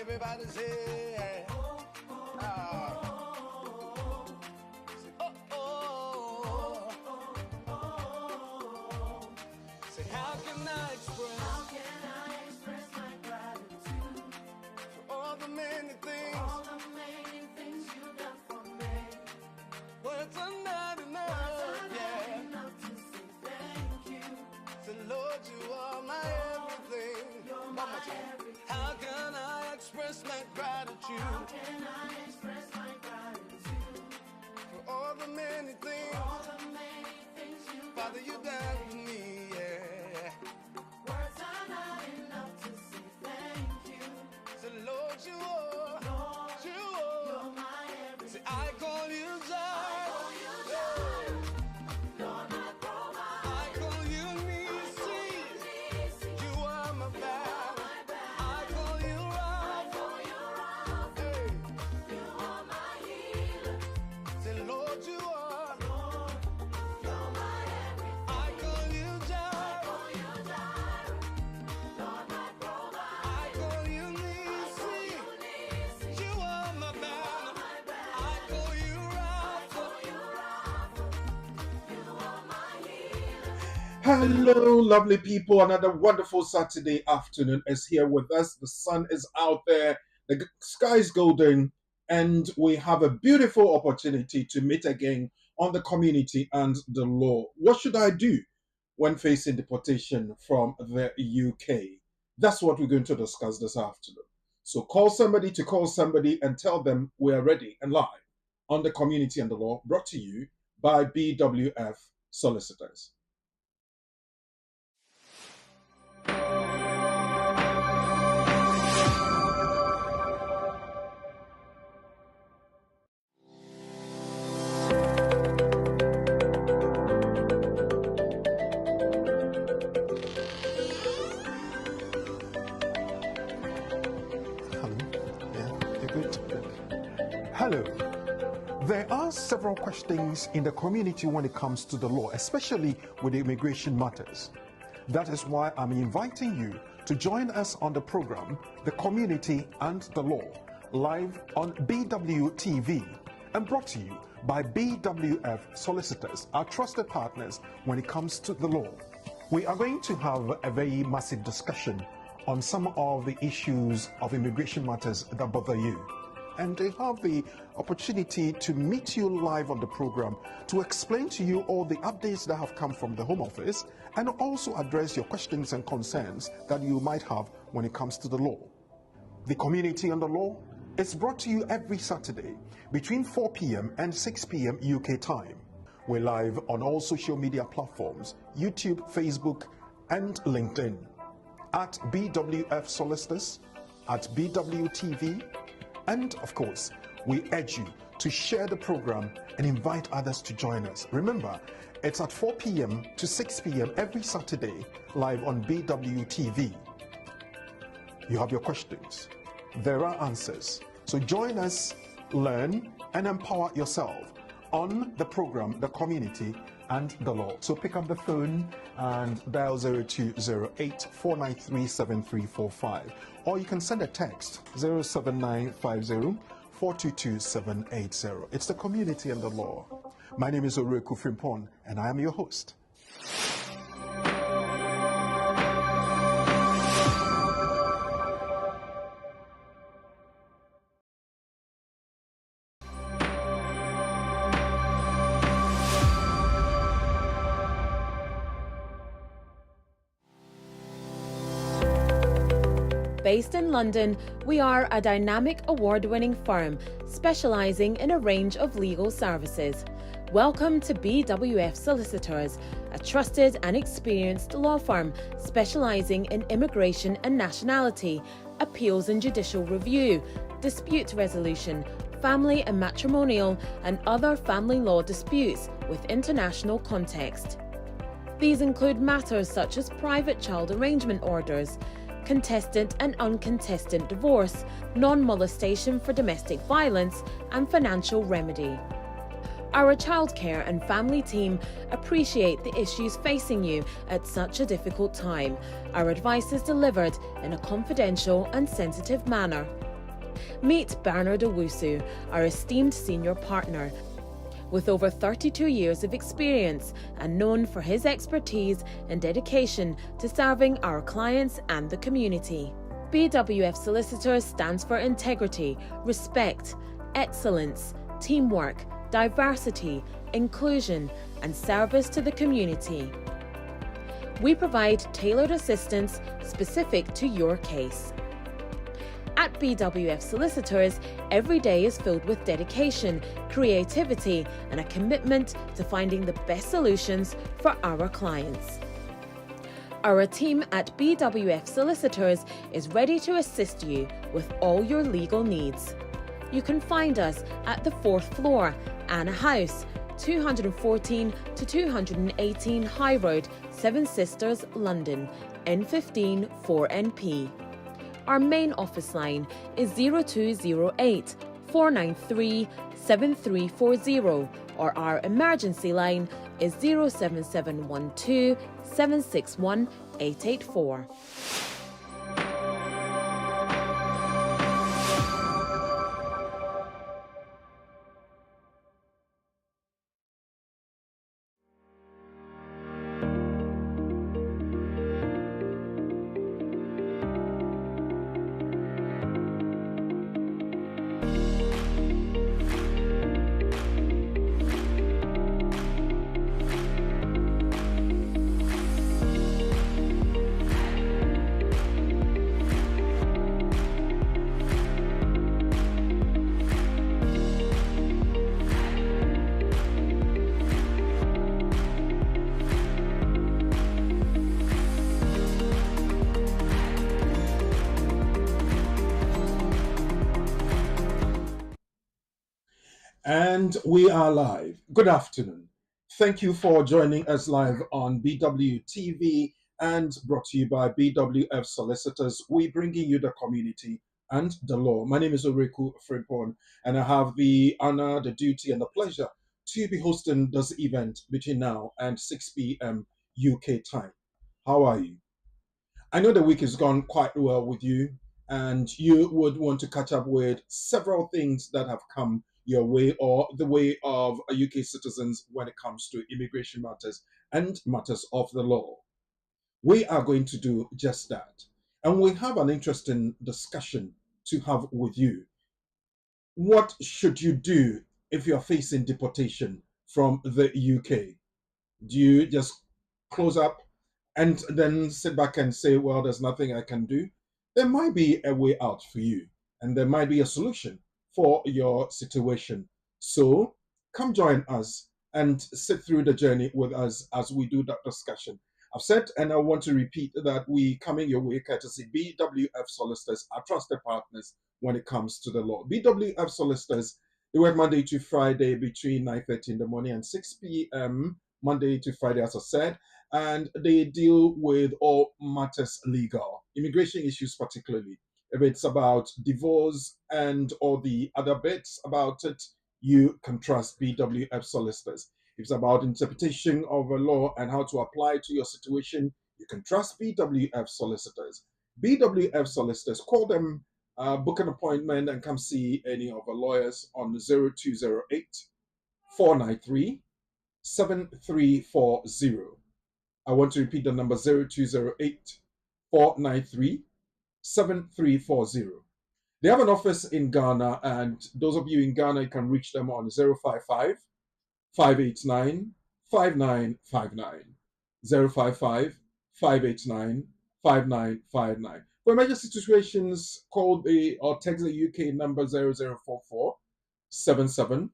Everybody say, say, how can I express my gratitude for all the many things you've done for me? Words are not enough, to say thank you. Say, Lord, you are my everything. You're my everything. How can I express my gratitude? How can I express my gratitude for all the many things Father, you done for me, yeah. Words are not enough to say thank you. So Lord, you're my everything. Say, I call you Jireh. Lord, my provider. I call you Nisi. You are my battle. I call you Rapha. Hey. You are my healer. Say, Lord, you are. Lord, you're my everything. I call you Jireh. Lord, my provider. I call you Nisi. You are my battle. I call you Rapha. You are my healer. Hello, lovely people. Another wonderful Saturday afternoon is here with us. The sun is out there, the sky is golden, and we have a beautiful opportunity to meet again on the community and the law. What should I do when facing deportation from the UK? That's what we're going to discuss this afternoon. So call somebody to call somebody and tell them we are ready and live on the community and the law, brought to you by BWF Solicitors. Hello. There are several questions in the community when it comes to the law, especially with immigration matters. That is why I'm inviting you to join us on the program, The Community and the Law, live on BWTV and brought to you by BWF Solicitors, our trusted partners when it comes to the law. We are going to have a very massive discussion on some of the issues of immigration matters that bother you. And they have the opportunity to meet you live on the program to explain to you all the updates that have come from the Home Office and also address your questions and concerns that you might have when it comes to the law. The Community and the Law is brought to you every Saturday between 4 p.m. and 6 p.m. UK time. We're live on all social media platforms, YouTube, Facebook, and LinkedIn, at BWF Solicitors, at BWTV, and of course, we urge you to share the program and invite others to join us. Remember, it's at 4 p.m. to 6 p.m. every Saturday, live on BWTV. You have your questions. There are answers. So join us, learn, and empower yourself on the program, The Community and the Law. So pick up the phone and dial 0208 493 7345. Or you can send a text 07950 422 780. It's The Community and the Law. My name is Oreku Frimpon, and I am your host. Based in London, we are a dynamic award-winning firm specialising in a range of legal services. Welcome to BWF Solicitors, a trusted and experienced law firm specialising in immigration and nationality, appeals and judicial review, dispute resolution, family and matrimonial, and other family law disputes with international context. These include matters such as private child arrangement orders, contested and uncontested divorce, non-molestation for domestic violence, and financial remedy. Our childcare and family team appreciate the issues facing you at such a difficult time. Our advice is delivered in a confidential and sensitive manner. Meet Bernard Owusu, our esteemed senior partner. With over 32 years of experience and known for his expertise and dedication to serving our clients and the community. BWF Solicitors stands for integrity, respect, excellence, teamwork, diversity, inclusion, and service to the community. We provide tailored assistance specific to your case. At BWF Solicitors, every day is filled with dedication, creativity, and a commitment to finding the best solutions for our clients. Our team at BWF Solicitors is ready to assist you with all your legal needs. You can find us at the 4th floor, Anna House, 214 to 218 High Road, Seven Sisters, London, N15 4NP. Our main office line is 0208 493 7340, or our emergency line is 07712 761 884. And we are live. Good afternoon. Thank you for joining us live on BWTV and brought to you by BWF Solicitors. We're bringing you the community and the law. My name is Oreku Frimpon, and I have the honor, the duty, and the pleasure to be hosting this event between now and 6 p.m. UK time. How are you? I know the week has gone quite well with you, and you would want to catch up with several things that have come your way or the way of UK citizens when it comes to immigration matters and matters of the law. We are going to do just that. And we have an interesting discussion to have with you. What should you do if you're facing deportation from the UK? Do you just close up and then sit back and say, well, there's nothing I can do? There might be a way out for you, and there might be a solution for your situation. So come join us and sit through the journey with us as we do that discussion. I've said, and I want to repeat, that we coming your way courtesy BWF Solicitors, our trusted partners when it comes to the law. BWF Solicitors, they work Monday to Friday between 9:30 in the morning and 6 p.m. Monday to Friday, as I said, and they deal with all matters legal, immigration issues particularly. If it's about divorce and all the other bits about it, you can trust BWF Solicitors. If it's about interpretation of a law and how to apply to your situation, you can trust BWF Solicitors. BWF Solicitors, call them, book an appointment and come see any of our lawyers on 0208 493 7340. I want to repeat the number 0208 493 7340. They have an office in Ghana, and those of you in Ghana, you can reach them on 055 589 5959. 055 589 5959. For emergency situations, call or text the UK number 0044 77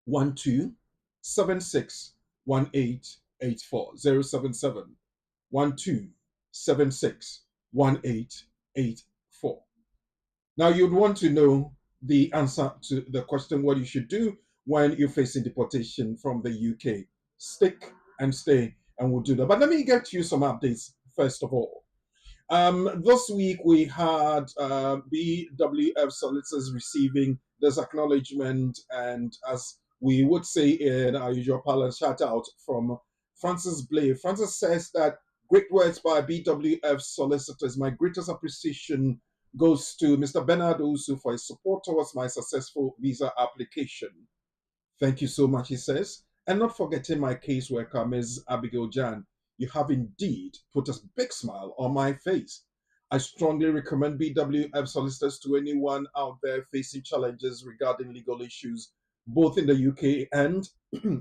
12 76 1884. 077 12 76 1884. Now, you'd want to know the answer to the question what you should do when you're facing deportation from the UK. Stick and stay, and we'll do that. But let me get you some updates first of all. This week we had BWF solicitors receiving this acknowledgement, and as we would say in our usual parlance, shout out from Francis Blay. Francis says that great words by BWF solicitors. My greatest appreciation goes to Mr. Bernard Usu for his support towards my successful visa application. Thank you so much, he says. And not forgetting my caseworker, Ms. Abigail Jan. You have indeed put a big smile on my face. I strongly recommend BWF solicitors to anyone out there facing challenges regarding legal issues, both in the UK and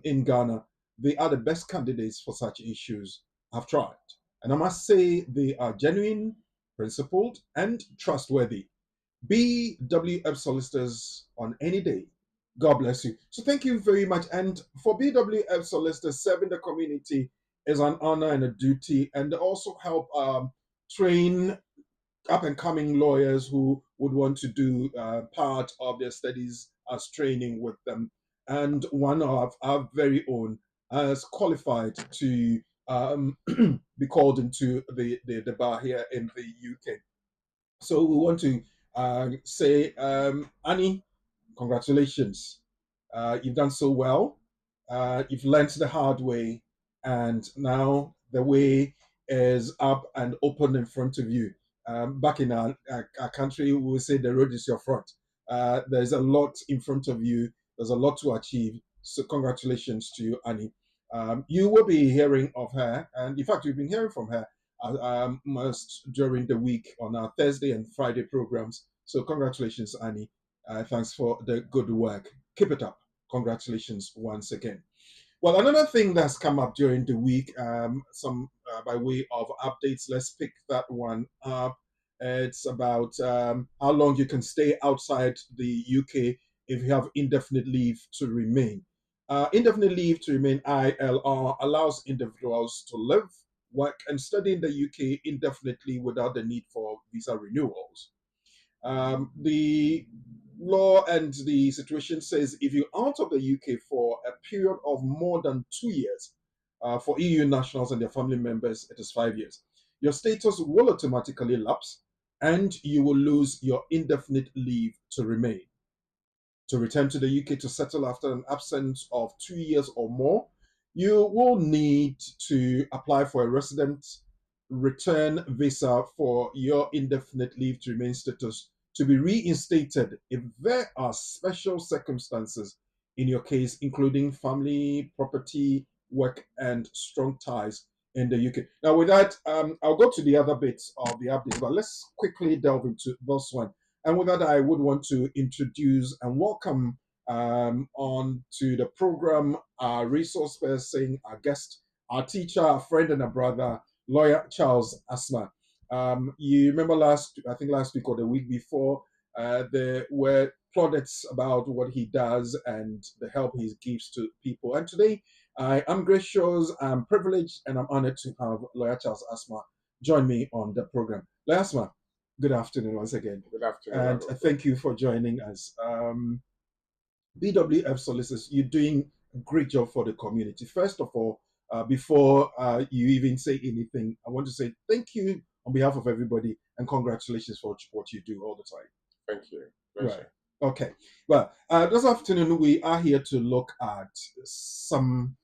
in Ghana. They are the best candidates for such issues. I've tried. And I must say, they are genuine, principled, and trustworthy. BWF solicitors on any day. God bless you. So thank you very much. And for BWF solicitors, serving the community is an honor and a duty, and they also help train up and coming lawyers who would want to do part of their studies as training with them. And one of our very own has qualified to be called into the bar here in the UK. So we want to say, Annie, congratulations. You've done so well. You've learnt the hard way, and now the way is up and open in front of you. Back in our country, we will say the road is your front. There's a lot in front of you. There's a lot to achieve. So congratulations to you, Annie. You will be hearing of her, and in fact, you've been hearing from her most during the week on our Thursday and Friday programs. So congratulations, Annie. Thanks for the good work. Keep it up. Congratulations once again. Well, another thing that's come up during the week, some by way of updates, let's pick that one up. It's about how long you can stay outside the UK if you have indefinite leave to remain. Indefinite leave to remain (ILR) allows individuals to live, work, and study in the UK indefinitely without the need for visa renewals. The law and the situation says if you're out of the UK for a period of more than 2 years, for EU nationals and their family members, it is 5 years. Your status will automatically lapse and you will lose your indefinite leave to remain. To return to the UK to settle after an absence of 2 years or more, you will need to apply for a resident return visa for your indefinite leave to remain status to be reinstated if there are special circumstances in your case, including family, property, work, and strong ties in the UK. Now, with that, I'll go to the other bits of the update, but let's quickly delve into this one. And with that, I would want to introduce and welcome on to the program our resource person, our guest, our teacher, our friend, and a brother, lawyer Charles Asma. You remember I think last week or the week before, there were plaudits about what he does and the help he gives to people. And today, I am gracious, I'm privileged, and I'm honored to have lawyer Charles Asma join me on the program. Lawyer Asma, good afternoon once again. Good afternoon. And thank you for joining us. BWF solicitors, you're doing a great job for the community. First of all, before you even say anything, I want to say thank you on behalf of everybody and congratulations for what you do all the time. Thank you. Right. Okay. Well, this afternoon we are here to look at some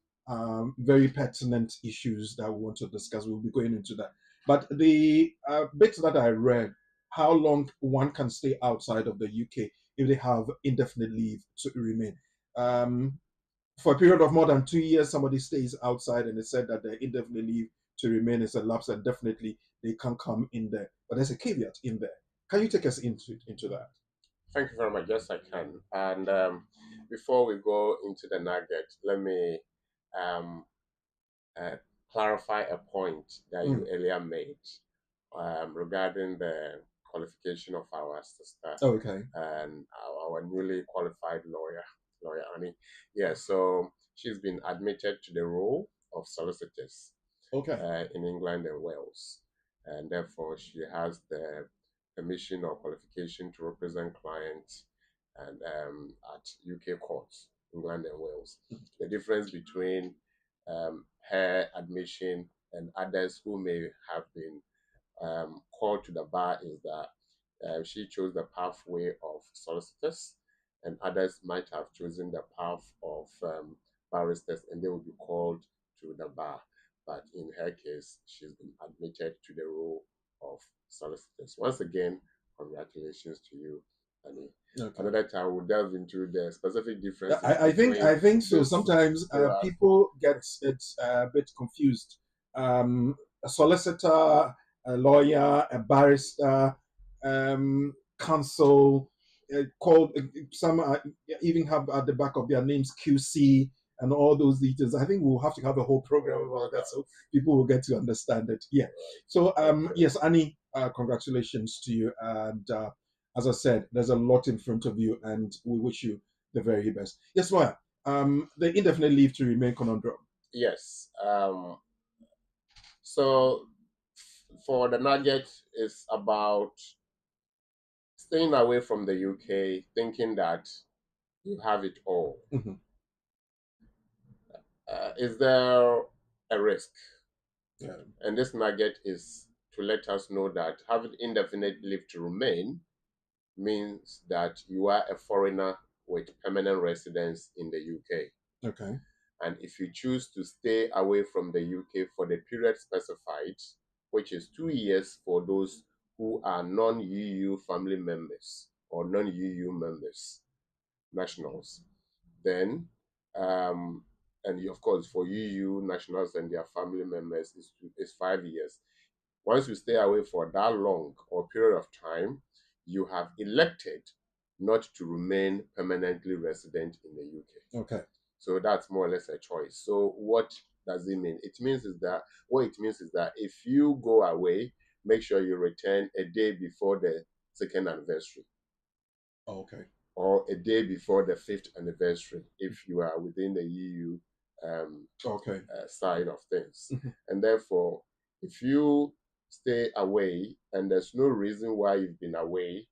very pertinent issues that we want to discuss. We'll be going into that. But the bit that I read, how long one can stay outside of the UK if they have indefinite leave to remain. For a period of more than 2 years, somebody stays outside and they said that their indefinite leave to remain is a lapse and definitely they can come in there. But there's a caveat in there. Can you take us into that? Thank you very much. Yes, I can. And before we go into the nugget, let me clarify a point that you earlier made regarding the qualification of our sister and our newly qualified lawyer Annie. Yeah, so she's been admitted to the role of solicitors in England and Wales, and therefore she has the permission or qualification to represent clients and at UK courts, England and Wales. The difference between her admission and others who may have been called to the bar is that she chose the pathway of solicitors, and others might have chosen the path of barristers, and they will be called to the bar. But in her case, she's been admitted to the role of solicitors. Once again, congratulations to you, Annie. Okay. Another time we'll delve into the specific differences. I think so. Sometimes people get it a bit confused. A solicitor, a lawyer, a barrister, counsel, called some even have at the back of their names QC and all those details. I think we'll have to have a whole program about that so people will get to understand it. Yeah. So yes, Annie, congratulations to you. And as I said, there's a lot in front of you, and we wish you the very best. Yes, lawyer. The indefinite leave to remain conundrum. Yes. So for the nugget, it's about staying away from the UK, thinking that you have it all. Mm-hmm. Is there a risk? Yeah. And this nugget is to let us know that having indefinite leave to remain means that you are a foreigner with permanent residence in the UK. Okay. And if you choose to stay away from the UK for the period specified, which is 2 years for those who are non-EU family members or non-EU members, nationals, then, and of course, for EU nationals and their family members, is 5 years. Once you stay away for that long or period of time, you have elected not to remain permanently resident in the UK. Okay. So that's more or less a choice. So what does it mean? It means is that if you go away, make sure you return a day before the second anniversary. Okay. Or a day before the 5th anniversary if you are within the EU side of things. And therefore, if you stay away and there's no reason why you've been away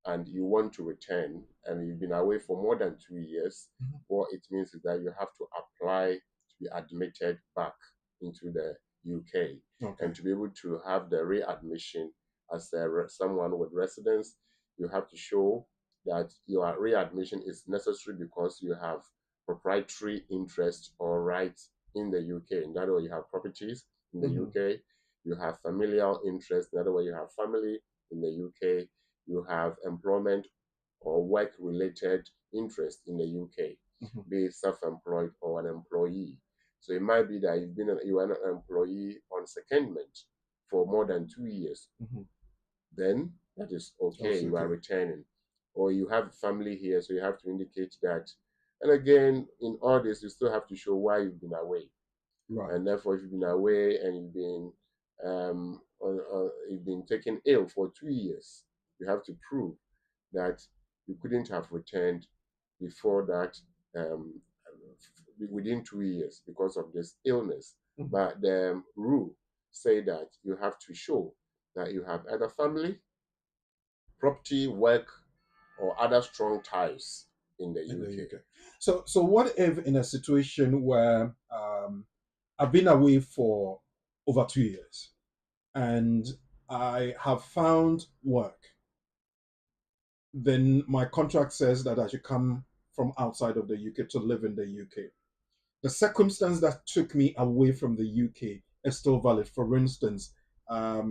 and you want to return and you've been away for more than 2 years, what it means is that you have to apply to be admitted back into the UK. Okay. And to be able to have the readmission as someone with residence, you have to show that your readmission is necessary because you have proprietary interest or rights in the UK. In other words, you have properties in the UK, you have familial interest, in other words, you have family in the UK, you have employment or work-related interest in the UK, be it self-employed or an employee. So it might be that you are an employee on secondment for more than 2 years. Then that is okay, you are returning. Or you have family here, so you have to indicate that. And again, in all this, you still have to show why you've been away. Right. And therefore, if you've been away and you've been taken ill for 2 years, you have to prove that you couldn't have returned before that within 2 years because of this illness. But the rule say that you have to show that you have either family, property, work, or other strong ties in the UK. So what if in a situation where I've been away for over 2 years and I have found work, then my contract says that I should come from outside of the UK to live in the UK. The circumstance that took me away from the UK is still valid. For instance, I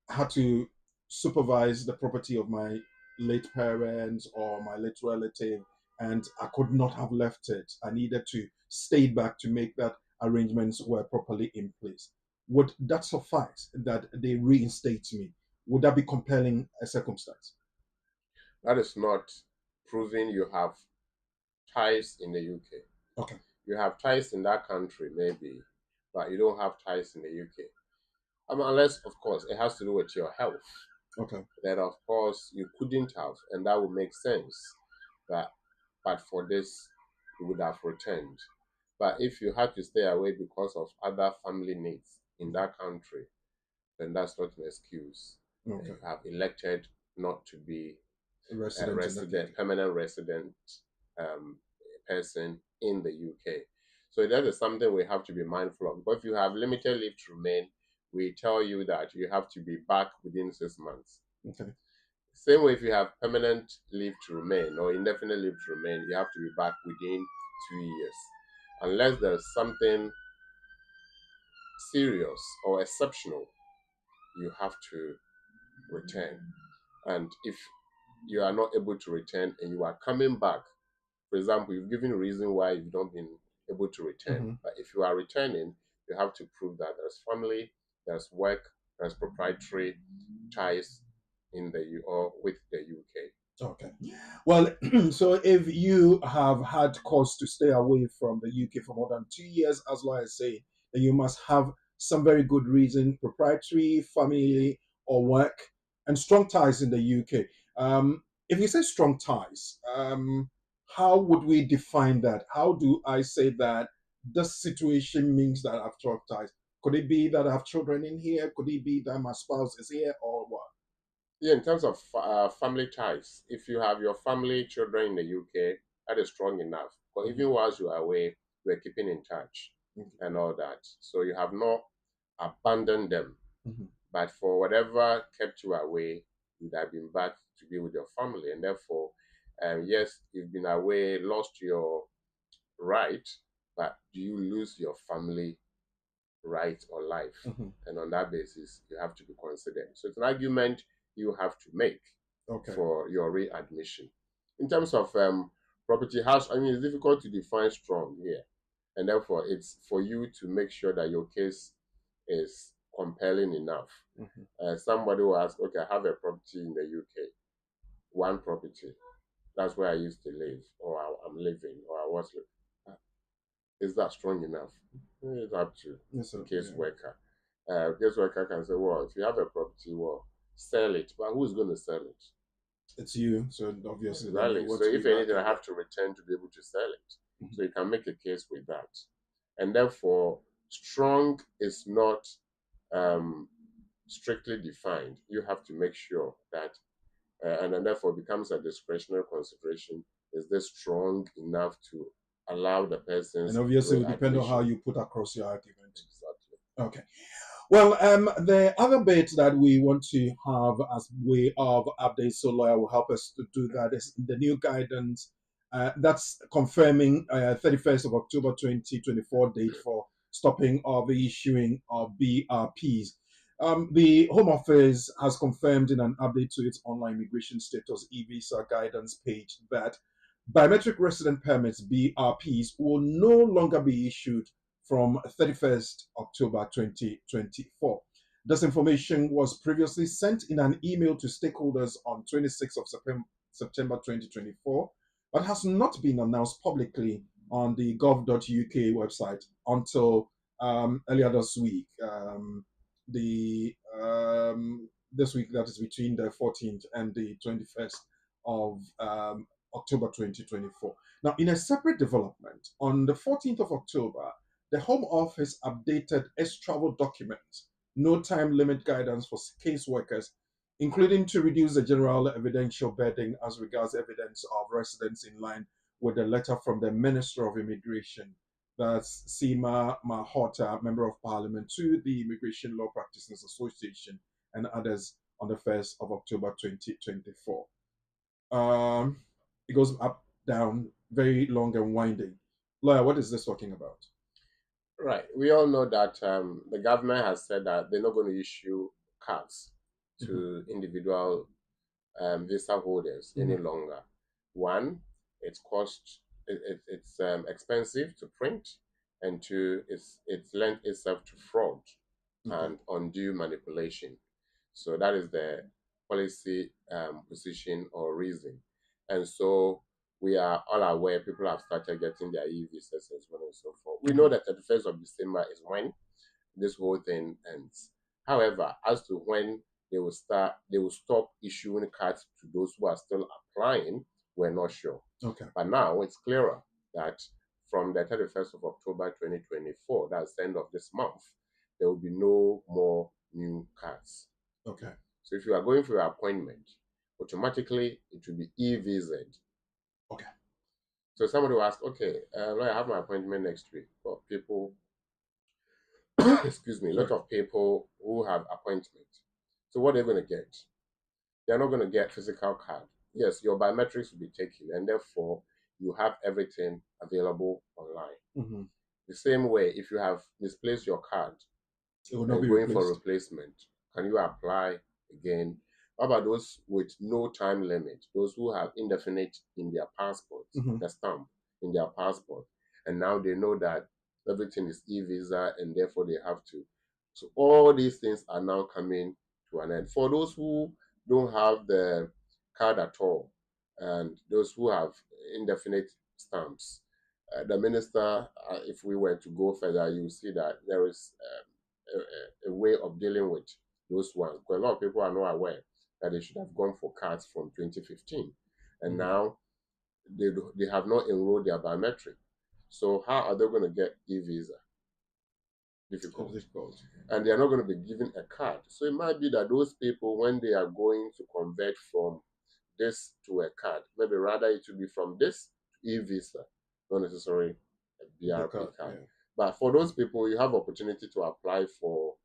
had to supervise the property of my late parents or my late relative, and I could not have left it. I needed to stay back to make that arrangements were properly in place. Would that suffice that they reinstate me? Would that be compelling a circumstance? That is not proving you have ties in the UK. Okay. You have ties in that country, maybe, but you don't have ties in the UK. Unless, of course, it has to do with your health. Okay. That, of course, you couldn't have, and that would make sense. But for this, you would have returned. But if you had to stay away because of other family needs in that country, then that's not an excuse. Okay. You have elected not to be a permanent resident person in the UK. So that is something we have to be mindful of. But if you have limited leave to remain, we tell you that you have to be back within 6 months. Okay. Same way, if you have permanent leave to remain or indefinite leave to remain, you have to be back within 2 years. Unless there's something serious or exceptional, you have to return. And if you are not able to return and you are coming back, for example, you've given a reason why you've not been able to return. But if you are returning, you have to prove that there's family, there's work, there's proprietary ties in the or with the UK. Okay. Well, so if you have had cause to stay away from the UK for more than 2 years, as lawyers say, then you must have some very good reason, proprietary, family, or work, and strong ties in the UK. If you say strong ties, how would we define that? How do I say that this situation means that I have strong ties? Could it be that I have children in here? Could it be that my spouse is here, or what? Yeah, in terms of family ties, if you have your family, children in the UK, that is strong enough. But even whilst you are away, you are keeping in touch and all that. So you have not abandoned them. But for whatever kept you away, you'd have been back to be with your family. And therefore, yes, you've been away, lost your right, but do you lose your family right or life? And on that basis, you have to be considered. So it's an argument you have to make for your readmission. In terms of property house, I mean, it's difficult to define strong here. And therefore, it's for you to make sure that your case is compelling enough. Somebody will ask, okay, I have a property in the UK, one property. That's where I used to live, or I'm living, or I was living. Is that strong enough? It's up to the case worker. Case worker can say, well, if you have a property, well, sell it. But who's going to sell it? It's you. So obviously, exactly. So if anything, I have to return to be able to sell it. So you can make a case with that. And therefore, strong is not strictly defined. You have to make sure that, and then therefore becomes a discretionary consideration. Is this strong enough to allow the person? And obviously, it will depend on how you put across your argument. Exactly. Okay. Well, the other bit that we want to have as way of updates, so lawyer will help us to do that, is the new guidance that's confirming 31st of October 2024 date for stopping of the issuing of BRPs. The Home Office has confirmed in an update to its online immigration status e-visa guidance page that biometric resident permits BRPs will no longer be issued from 31st October 2024. This information was previously sent in an email to stakeholders on 26th of September 2024, but has not been announced publicly on the gov.uk website until earlier this week. This week, that is between the 14th and the 21st of October 2024. Now, in a separate development, on the 14th of October, the Home Office updated its travel documents, no time limit guidance for caseworkers, including to reduce the general evidential burden as regards evidence of residence in line with the letter from the Minister of Immigration, that's Seema Mahota, Member of Parliament, to the Immigration Law Practitioners Association and others on the 1st of October 2024. It goes up, down, very long and winding. Lawyer, what is this talking about? Right. We all know that the government has said that they're not going to issue cards to individual visa holders any longer. One, it's expensive to print, and two, it's lent itself to fraud and undue manipulation. So that is the policy position or reason. And so we are all aware people have started getting their e-visas as well and so forth. We know that 31st of December is when this whole thing ends. However, as to when they will stop issuing cards to those who are still applying, we're not sure. But now it's clearer that from the 31st of October 2024, that's the end of this month, there will be no more new cards. So if you are going for your appointment, automatically it will be e-visa. So somebody will ask, okay, I have my appointment next week. For people excuse me, a lot of people who have appointments. So what they're going to get? They're not going to get physical card. Yes, your biometrics will be taken, and therefore you have everything available online. Mm-hmm. The same way, if you have misplaced your card it will not and be going replaced. for replacement, can you apply again? How about those with no time limit? Those who have indefinite in their passport, Mm-hmm. the stamp in their passport, and now they know that everything is e-visa, and therefore they have to. So all these things are now coming to an end. For those who don't have the card at all, and those who have indefinite stamps, the minister, if we were to go further, you will see that there is a way of dealing with those ones. Because a lot of people are not aware that they should have gone for cards from 2015, and now they have not enrolled their biometric. So how are they going to get e-visa? Difficult. And they are not going to be given a card. So it might be that those people, when they are going to convert from this to a card, maybe rather it will be from this to e-visa, not necessarily a BRP card. Yeah. But for those people, you have opportunity to apply for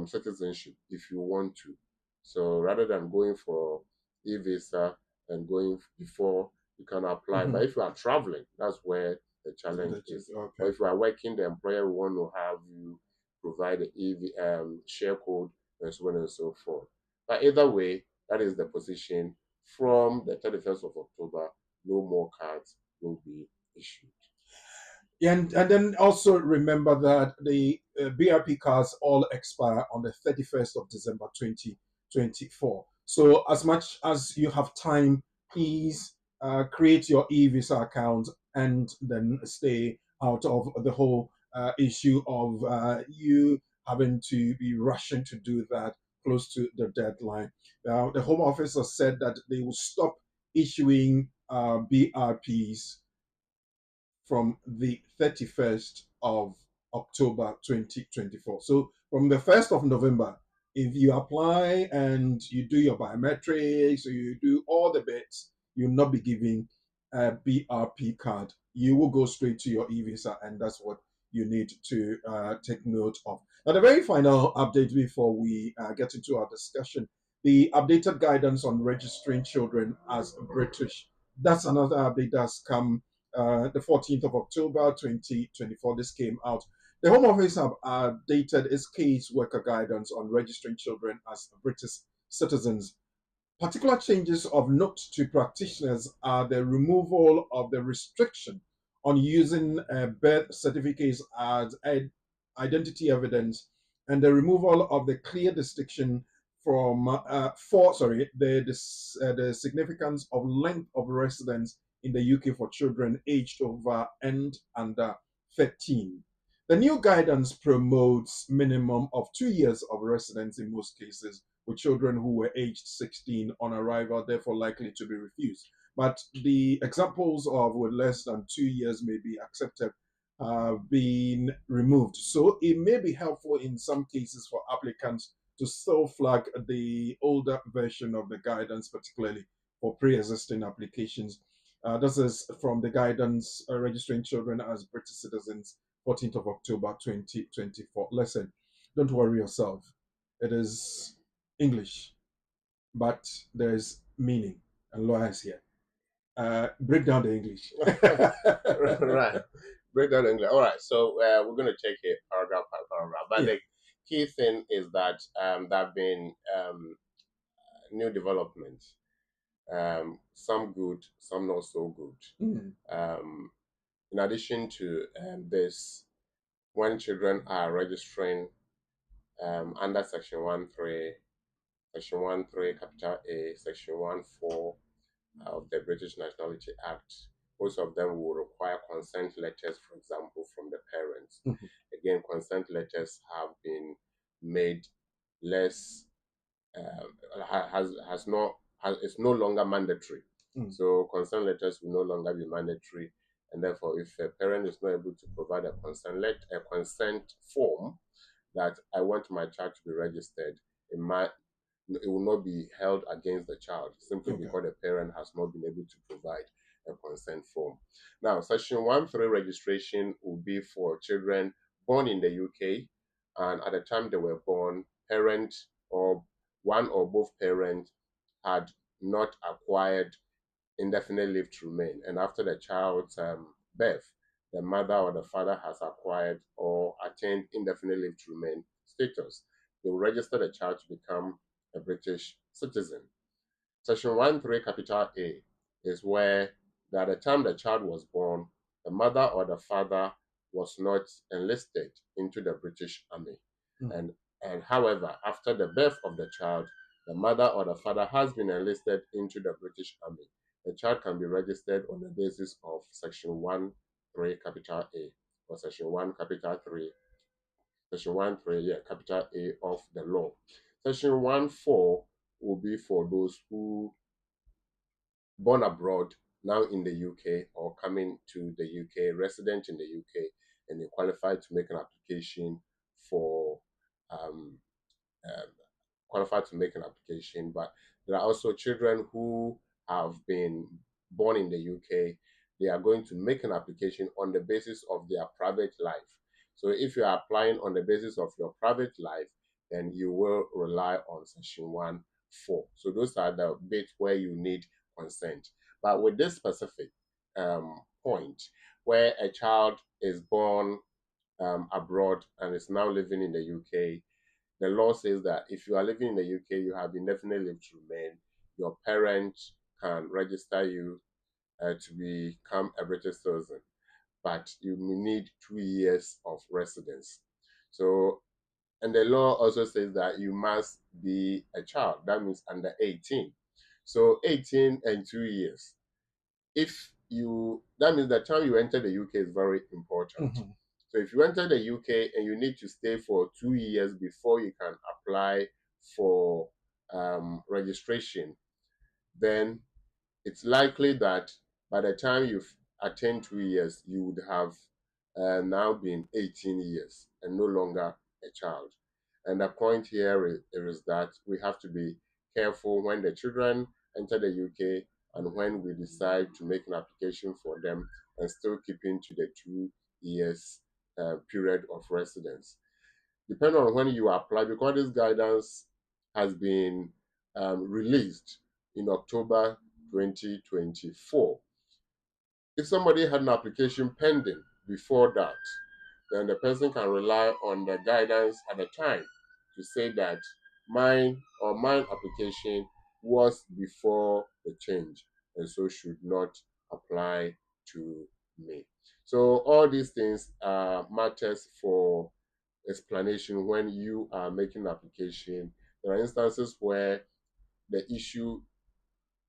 citizenship if you want to. So rather than going for e-visa and going before, you can apply. Mm-hmm. But if you are traveling, that's where the challenge is. Okay. Or if you are working, the employer will want to have you provide the share code and so on and so forth. But either way, that is the position. From the 31st of October, no more cards will be issued. And then also remember that the BRP cards all expire on the 31st of December 2024. So as much as you have time, please create your e-visa account and then stay out of the whole issue of you having to be rushing to do that close to the deadline. The Home Office has said that they will stop issuing BRPs from the 31st of October 2024. So from the 1st of November, if you apply and you do your biometrics, or you do all the bits, you'll not be giving a BRP card. You will go straight to your e-visa, and that's what you need to take note of. Now, the very final update before we get into our discussion, the updated guidance on registering children as British. That's another update that's come the 14th of October 2024. This came out. The Home Office have updated its case worker guidance on registering children as British citizens. Particular changes of note to practitioners are the removal of the restriction on using birth certificates as identity evidence, and the removal of the clear distinction from the significance of length of residence in the UK for children aged over and under 13. The new guidance promotes minimum of 2 years of residence in most cases, with children who were aged 16 on arrival, therefore likely to be refused. But the examples of with less than 2 years may be accepted have been removed. So it may be helpful in some cases for applicants to still flag the older version of the guidance, particularly for pre-existing applications. This is from the guidance registering children as British citizens, 14th of October 2024. Listen, don't worry yourself. It is English, but there's meaning and lawyers here. Break down the English. Right. Break down the English. All right. So we're going to take it paragraph by paragraph. But the key thing is that there have been new developments. Some good, some not so good. In addition to this, when children are registering under Section 1.3, Section 1.3, capital A, Section 1.4 of the British Nationality Act, most of them will require consent letters, for example, from the parents. Mm-hmm. Again, consent letters have been made less, it's no longer mandatory. Mm. So consent letters will no longer be mandatory, and therefore, if a parent is not able to provide a consent form that I want my child to be registered, it will not be held against the child simply because the parent has not been able to provide a consent form. Now, Section 1.3 registration will be for children born in the UK and at the time they were born, parent or one or both parents had not acquired indefinite leave to remain, and after the child's birth, the mother or the father has acquired or attained indefinite leave to remain status, they will register the child to become a British citizen. Section 1(3) capital A is where at the time the child was born, the mother or the father was not enlisted into the British Army. And however, after the birth of the child, the mother or the father has been enlisted into the British Army. The child can be registered on the basis of Section 1(3) capital A or Section 1 capital 3, Section 1(3), yeah, capital A of the law. Section 1(4) will be for those who born abroad, now in the UK or coming to the UK, resident in the UK, and they qualify to make an application for um, qualified to make an application. But there are also children who have been born in the UK. They are going to make an application on the basis of their private life. So if you are applying on the basis of your private life, then you will rely on Section 1(4). So those are the bits where you need consent. But with this specific point, where a child is born abroad and is now living in the UK, the law says that if you are living in the UK, you have indefinite leave to remain. Your parents can register you to become a British citizen, but you need 2 years of residence. So, and the law also says that you must be a child. That means under 18. So 18 and 2 years. That means the time you enter the UK is very important. So if you enter the UK and you need to stay for 2 years before you can apply for registration, then it's likely that by the time you've attained 2 years, you would have now been 18 years and no longer a child. And the point here is that we have to be careful when the children enter the UK and when we decide to make an application for them and still keeping to the 2 years period of residence. Depending on when you apply, because this guidance has been released in October 2024. If somebody had an application pending before that, then the person can rely on the guidance at the time to say that mine application was before the change and so should not apply to me. So all these things are matters for explanation when you are making an application. There are instances where the issue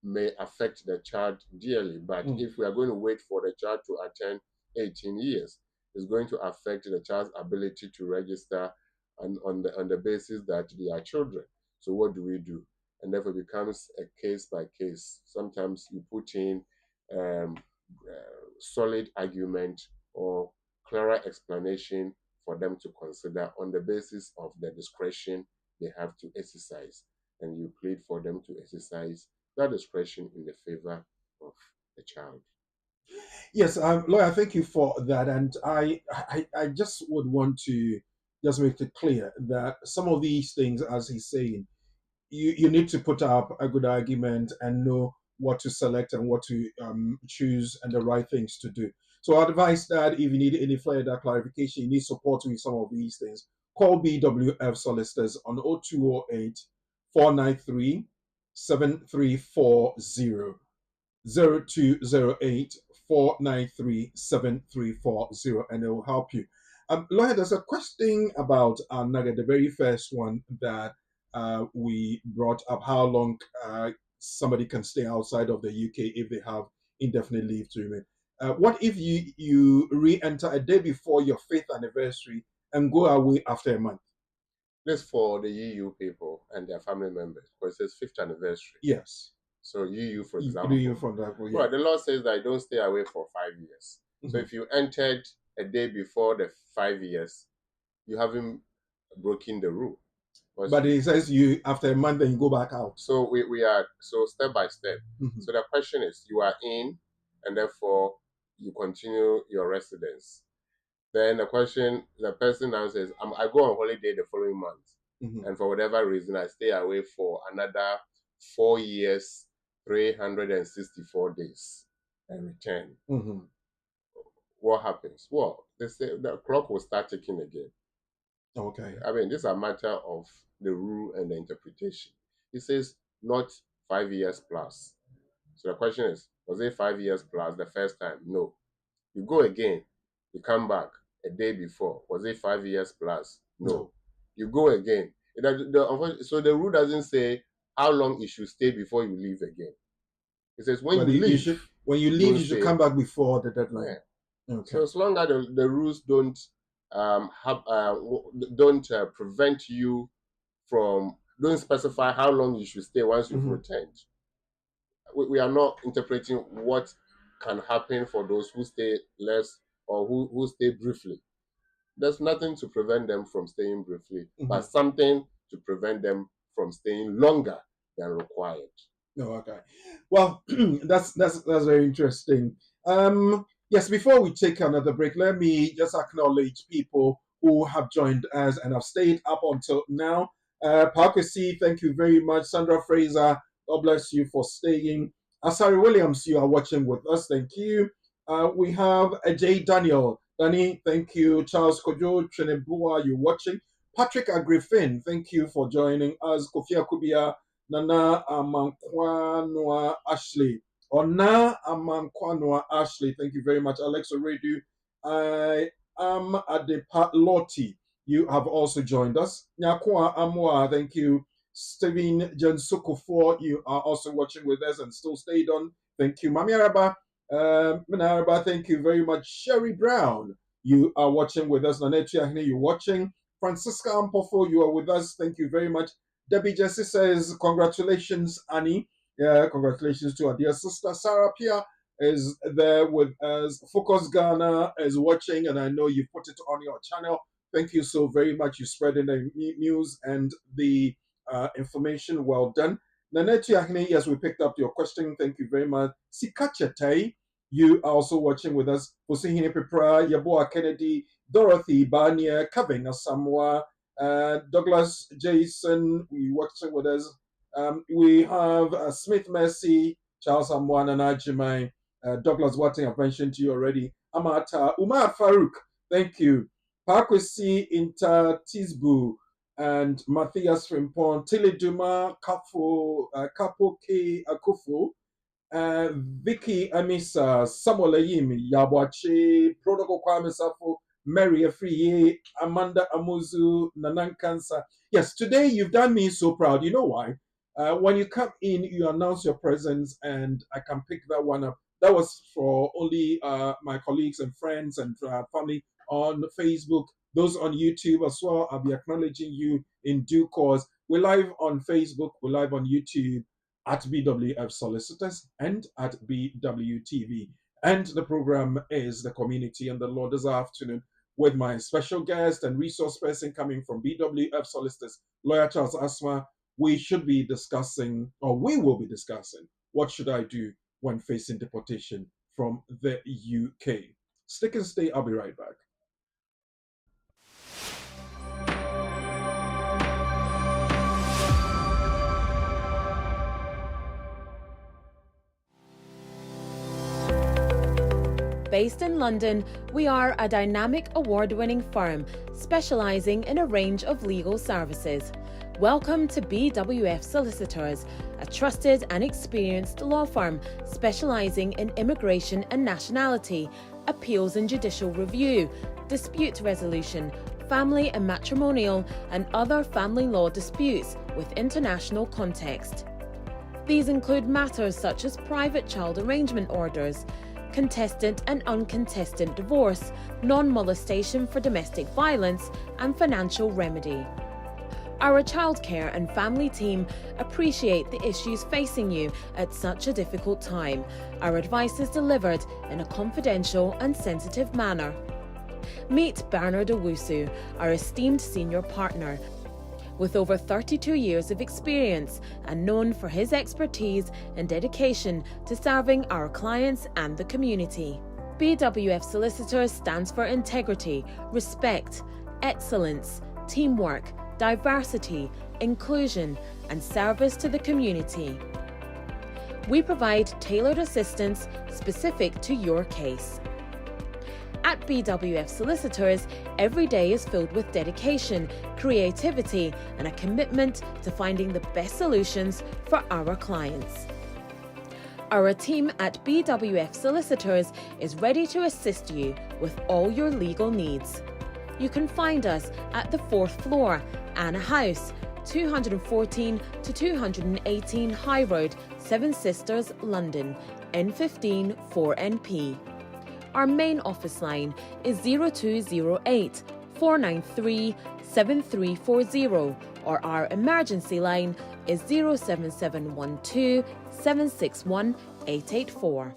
may affect the child dearly, but if we are going to wait for the child to attain 18 years, it's going to affect the child's ability to register on the basis that they are children. So what do we do? And therefore it becomes a case by case. Sometimes you put in solid argument or clearer explanation for them to consider on the basis of the discretion they have to exercise, and you plead for them to exercise that discretion in the favor of the child. Yes, lawyer, thank you for that. And I just would want to just make it clear that some of these things, as he's saying, you need to put up a good argument and know what to select and what to choose and the right things to do. So I advise that if you need any further clarification, you need support with some of these things, call BWF Solicitors on 0208 493 7340. 0208 493 7340, and it will help you. Lawyer, there's a question about the very first one that we brought up, how long somebody can stay outside of the UK if they have indefinite leave to remain. What if you re-enter a day before your 5th anniversary and go away after a month? This for the EU people and their family members, because it's 5th anniversary. Yes. So EU, for example. EU, for example, yeah. Right, the law says that you don't stay away for 5 years. So if you entered a day before the 5 years, you haven't broken the rule. But it says you after a month then you go back out. So we are step by step. So the question is, you are in and therefore you continue your residence. Then the person now says, I go on holiday the following month, and for whatever reason, I stay away for another 4 years, 364 days, and return. What happens? Well, they say the clock will start ticking again. Okay. I mean, this is a matter of the rule and the interpretation. It says not 5 years plus. So the question is, was it 5 years plus the first time? No. You go again, you come back a day before. Was it 5 years plus? No. You go again. So the rule doesn't say how long you should stay before you leave again. It says when you leave. You should come back before the deadline. Yeah. Okay. So as long as the rules don't prevent you from, don't specify how long you should stay once you've returned. We are not interpreting what can happen for those who stay less or who stay briefly. There's nothing to prevent them from staying briefly, but something to prevent them from staying longer than required. Oh, okay. Well, that's very interesting. Yes, before we take another break, let me just acknowledge people who have joined us and have stayed up until now. Parkwesi, thank you very much. Sandra Fraser, God bless you for staying. Asari Williams, you are watching with us. Thank you. We have Jay Daniel. Danny, thank you. Charles Kojo, Chenebua, you're watching. Patrick Agriffin, thank you for joining us. Kofi Akubia, Nana Amankwanwa Ashley. Ona Amankwanwa Ashley, thank you very much. Alex Oredu, I am Adepa Loti. You have also joined us. Nyakwa Amwa, thank you. Stephen Jensuko, you are also watching with us and still stayed on. Thank you. Mami Araba, Manaraba, thank you very much. Sherry Brown, you are watching with us. Nanetri Ahne, you're watching. Francisca Ampofo, you are with us. Thank you very much. Debbie Jessie says, congratulations, Annie. Yeah, congratulations to our dear sister. Sarah Pia is there with us. Focus Ghana is watching, and I know you put it on your channel. Thank you so very much. You spreading the news and the information. Well done. Naneti Ahne, yes, we picked up your question. Thank you very much. Sikachetei, you are also watching with us. Hosihine Pipra, Yaboa Kennedy, Dorothy, Bania, Kevin Asamoah, Douglas Jason, we watching with us. We have Smith Mercy, Charles Amwan and Ajimai, Douglas Watting, I've mentioned to you already. Amata, Umar Farouk, thank you. Parkwesi Inter Tisbu and Matthias Frimpon, Tiliduma, Kapo K Akufo, Vicky Amisa, Samuel Ayim, Yabwache, Protocol Kwame Safo, Mary Afriye, Amanda Amuzu, Nanan Kansa. Yes, today you've done me so proud. You know why? When you come in, you announce your presence, and I can pick that one up. That was for only my colleagues and friends and family on Facebook. Those on YouTube as well, I'll be acknowledging you in due course. We're live on Facebook, we're live on YouTube at BWF Solicitors and at BWTV. And the program is The Community and the Law this afternoon with my special guest and resource person coming from BWF Solicitors, Lawyer Charles Asma. We should be discussing, or we will be discussing, what should I do when facing deportation from the UK. Stick and stay, I'll be right back. Based in London, we are a dynamic award-winning firm specialising in a range of legal services. Welcome to BWF Solicitors, a trusted and experienced law firm specialising in immigration and nationality, appeals and judicial review, dispute resolution, family and matrimonial, and other family law disputes with international context. These include matters such as private child arrangement orders, contested and uncontested divorce, non-molestation for domestic violence, and financial remedy. Our childcare and family team appreciate the issues facing you at such a difficult time. Our advice is delivered in a confidential and sensitive manner. Meet Bernard Owusu, our esteemed senior partner, with over 32 years of experience and known for his expertise and dedication to serving our clients and the community. BWF Solicitors stands for integrity, respect, excellence, teamwork, diversity, inclusion, and service to the community. We provide tailored assistance specific to your case. At BWF Solicitors, every day is filled with dedication, creativity, and a commitment to finding the best solutions for our clients. Our team at BWF Solicitors is ready to assist you with all your legal needs. You can find us at the 4th floor, Anna House, 214 to 218 High Road, Seven Sisters, London, N15 4NP. Our main office line is 0208 493 7340, or our emergency line is 07712 761 884.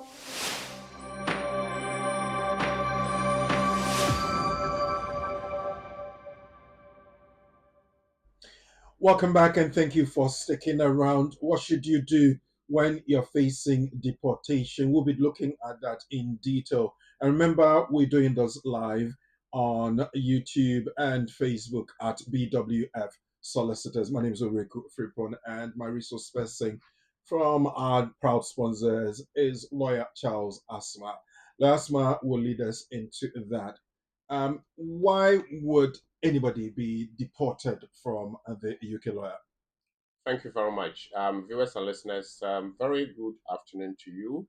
Welcome back and thank you for sticking around. What should you do when you're facing deportation? We'll be looking at that in detail. And remember, we're doing this live on YouTube and Facebook at BWF Solicitors. My name is Oriku Fripon, and my resource person from our proud sponsors is lawyer Charles Asma. Asma will lead us into that. Why would anybody be deported from the UK lawyer? Thank you very much. Viewers and listeners, very good afternoon to you.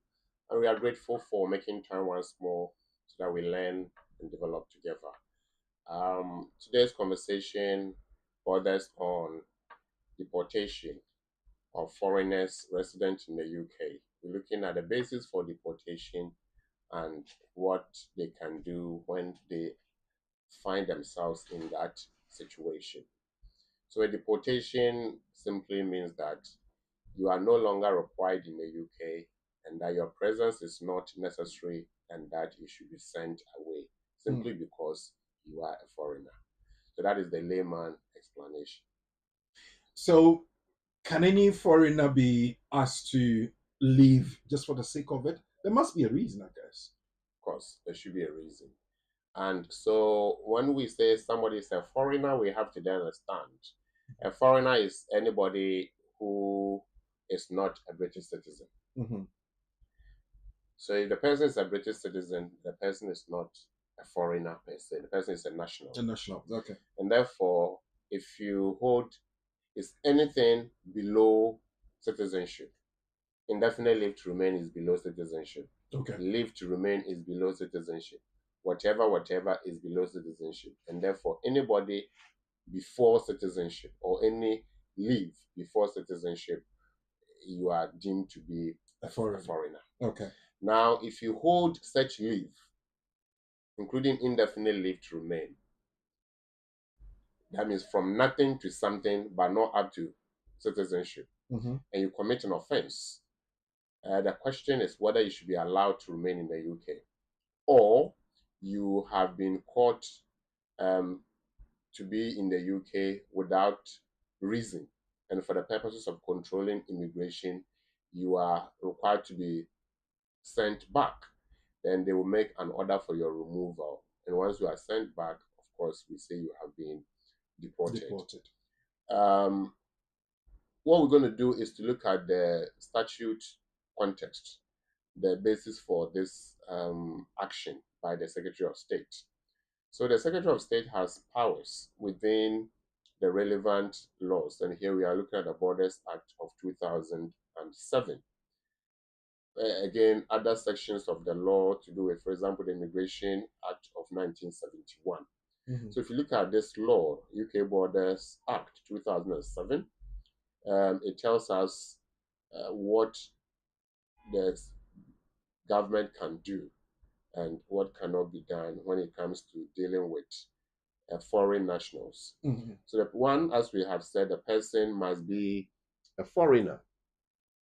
And we are grateful for making time once more so that we learn and develop together. Today's conversation borders on deportation of foreigners resident in the UK. We're looking at the basis for deportation and what they can do when they find themselves in that situation. So a deportation simply means that you are no longer required in the UK and that your presence is not necessary and that you should be sent away simply because you are a foreigner. So that is the layman explanation. So can any foreigner be asked to leave just for the sake of it? There must be a reason, I guess. Of course, there should be a reason. And so when we say somebody is a foreigner, we have to then understand. A foreigner is anybody who is not a British citizen. Mm-hmm. So if the person is a British citizen, the person is not a foreigner per se. The person is a national. A national, okay. And therefore, if you hold is anything below citizenship, indefinite leave to remain is below citizenship. Okay. Leave to remain is below citizenship. Whatever is below citizenship. And therefore, anybody before citizenship or any leave before citizenship, you are deemed to be a foreigner. Okay. Now, if you hold such leave, including indefinite leave to remain, that means from nothing to something, but not up to citizenship, and you commit an offense, the question is whether you should be allowed to remain in the UK, or you have been caught to be in the UK without reason, and for the purposes of controlling immigration, you are required to be sent back. Then they will make an order for your removal. And once you are sent back, of course, we say you have been deported. What we're going to do is to look at the statute context, the basis for this action by the Secretary of State. So the Secretary of State has powers within the relevant laws. And here we are looking at the Borders Act of 2007. Again, other sections of the law to do with, for example, the Immigration Act of 1971. So if you look at this law, UK Borders Act 2007, it tells us what the government can do and what cannot be done when it comes to dealing with foreign nationals. So the one, as we have said, the person must be a foreigner,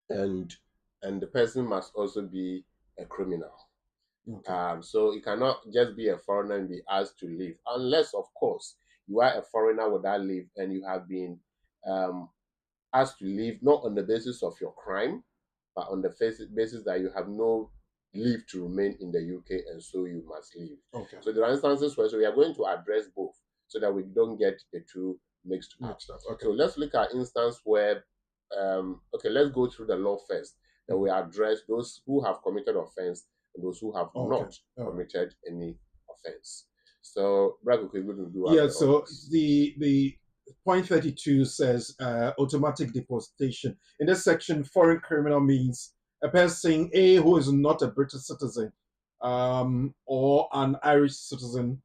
and the person must also be a criminal. So you cannot just be a foreigner and be asked to leave, unless, of course, you are a foreigner without leave and you have been asked to leave not on the basis of your crime, but on the basis that you have no leave to remain in the UK, and so you must leave. Okay. So there are instances where we are going to address both so that we don't get the two mixed up. Okay. So let's look at instance where, okay, let's go through the law first. Then we address those who have committed offense and those who have not committed any offense. So, Brad, we're going to do. Yeah. So the point 32 says automatic deportation. In this section, foreign criminal means a person A who is not a British citizen or an Irish citizen,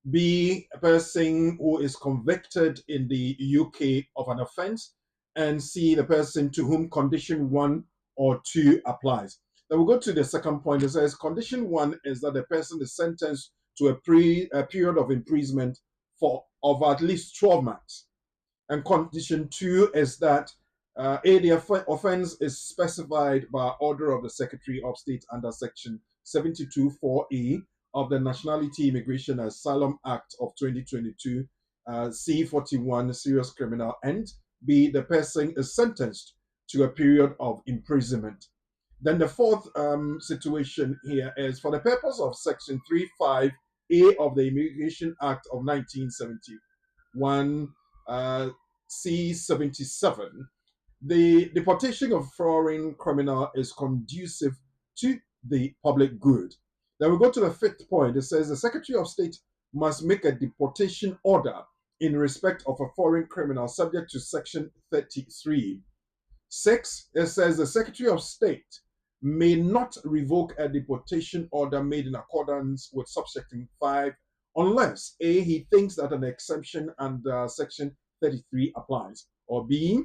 B a person who is convicted in the UK of an offense, and C the person to whom condition 1 or 2 applies. Then we'll go to the second point. It says condition 1 is that the person is sentenced to a period of imprisonment of at least 12 months. And condition 2 is that the offense is specified by order of the Secretary of State under Section 72(4)(a) of the Nationality, Immigration and Asylum Act of 2022, C41, serious criminal, and B, the person is sentenced to a period of imprisonment. Then the fourth situation here is for the purpose of Section 35(a) of the Immigration Act of 1971, C77, the deportation of foreign criminal is conducive to the public good. Then we go to the fifth point. It says the Secretary of State must make a deportation order in respect of a foreign criminal subject to Section 33. 6, it says the Secretary of State may not revoke a deportation order made in accordance with subsection 5 unless A, he thinks that an exemption under Section 33 applies, or B,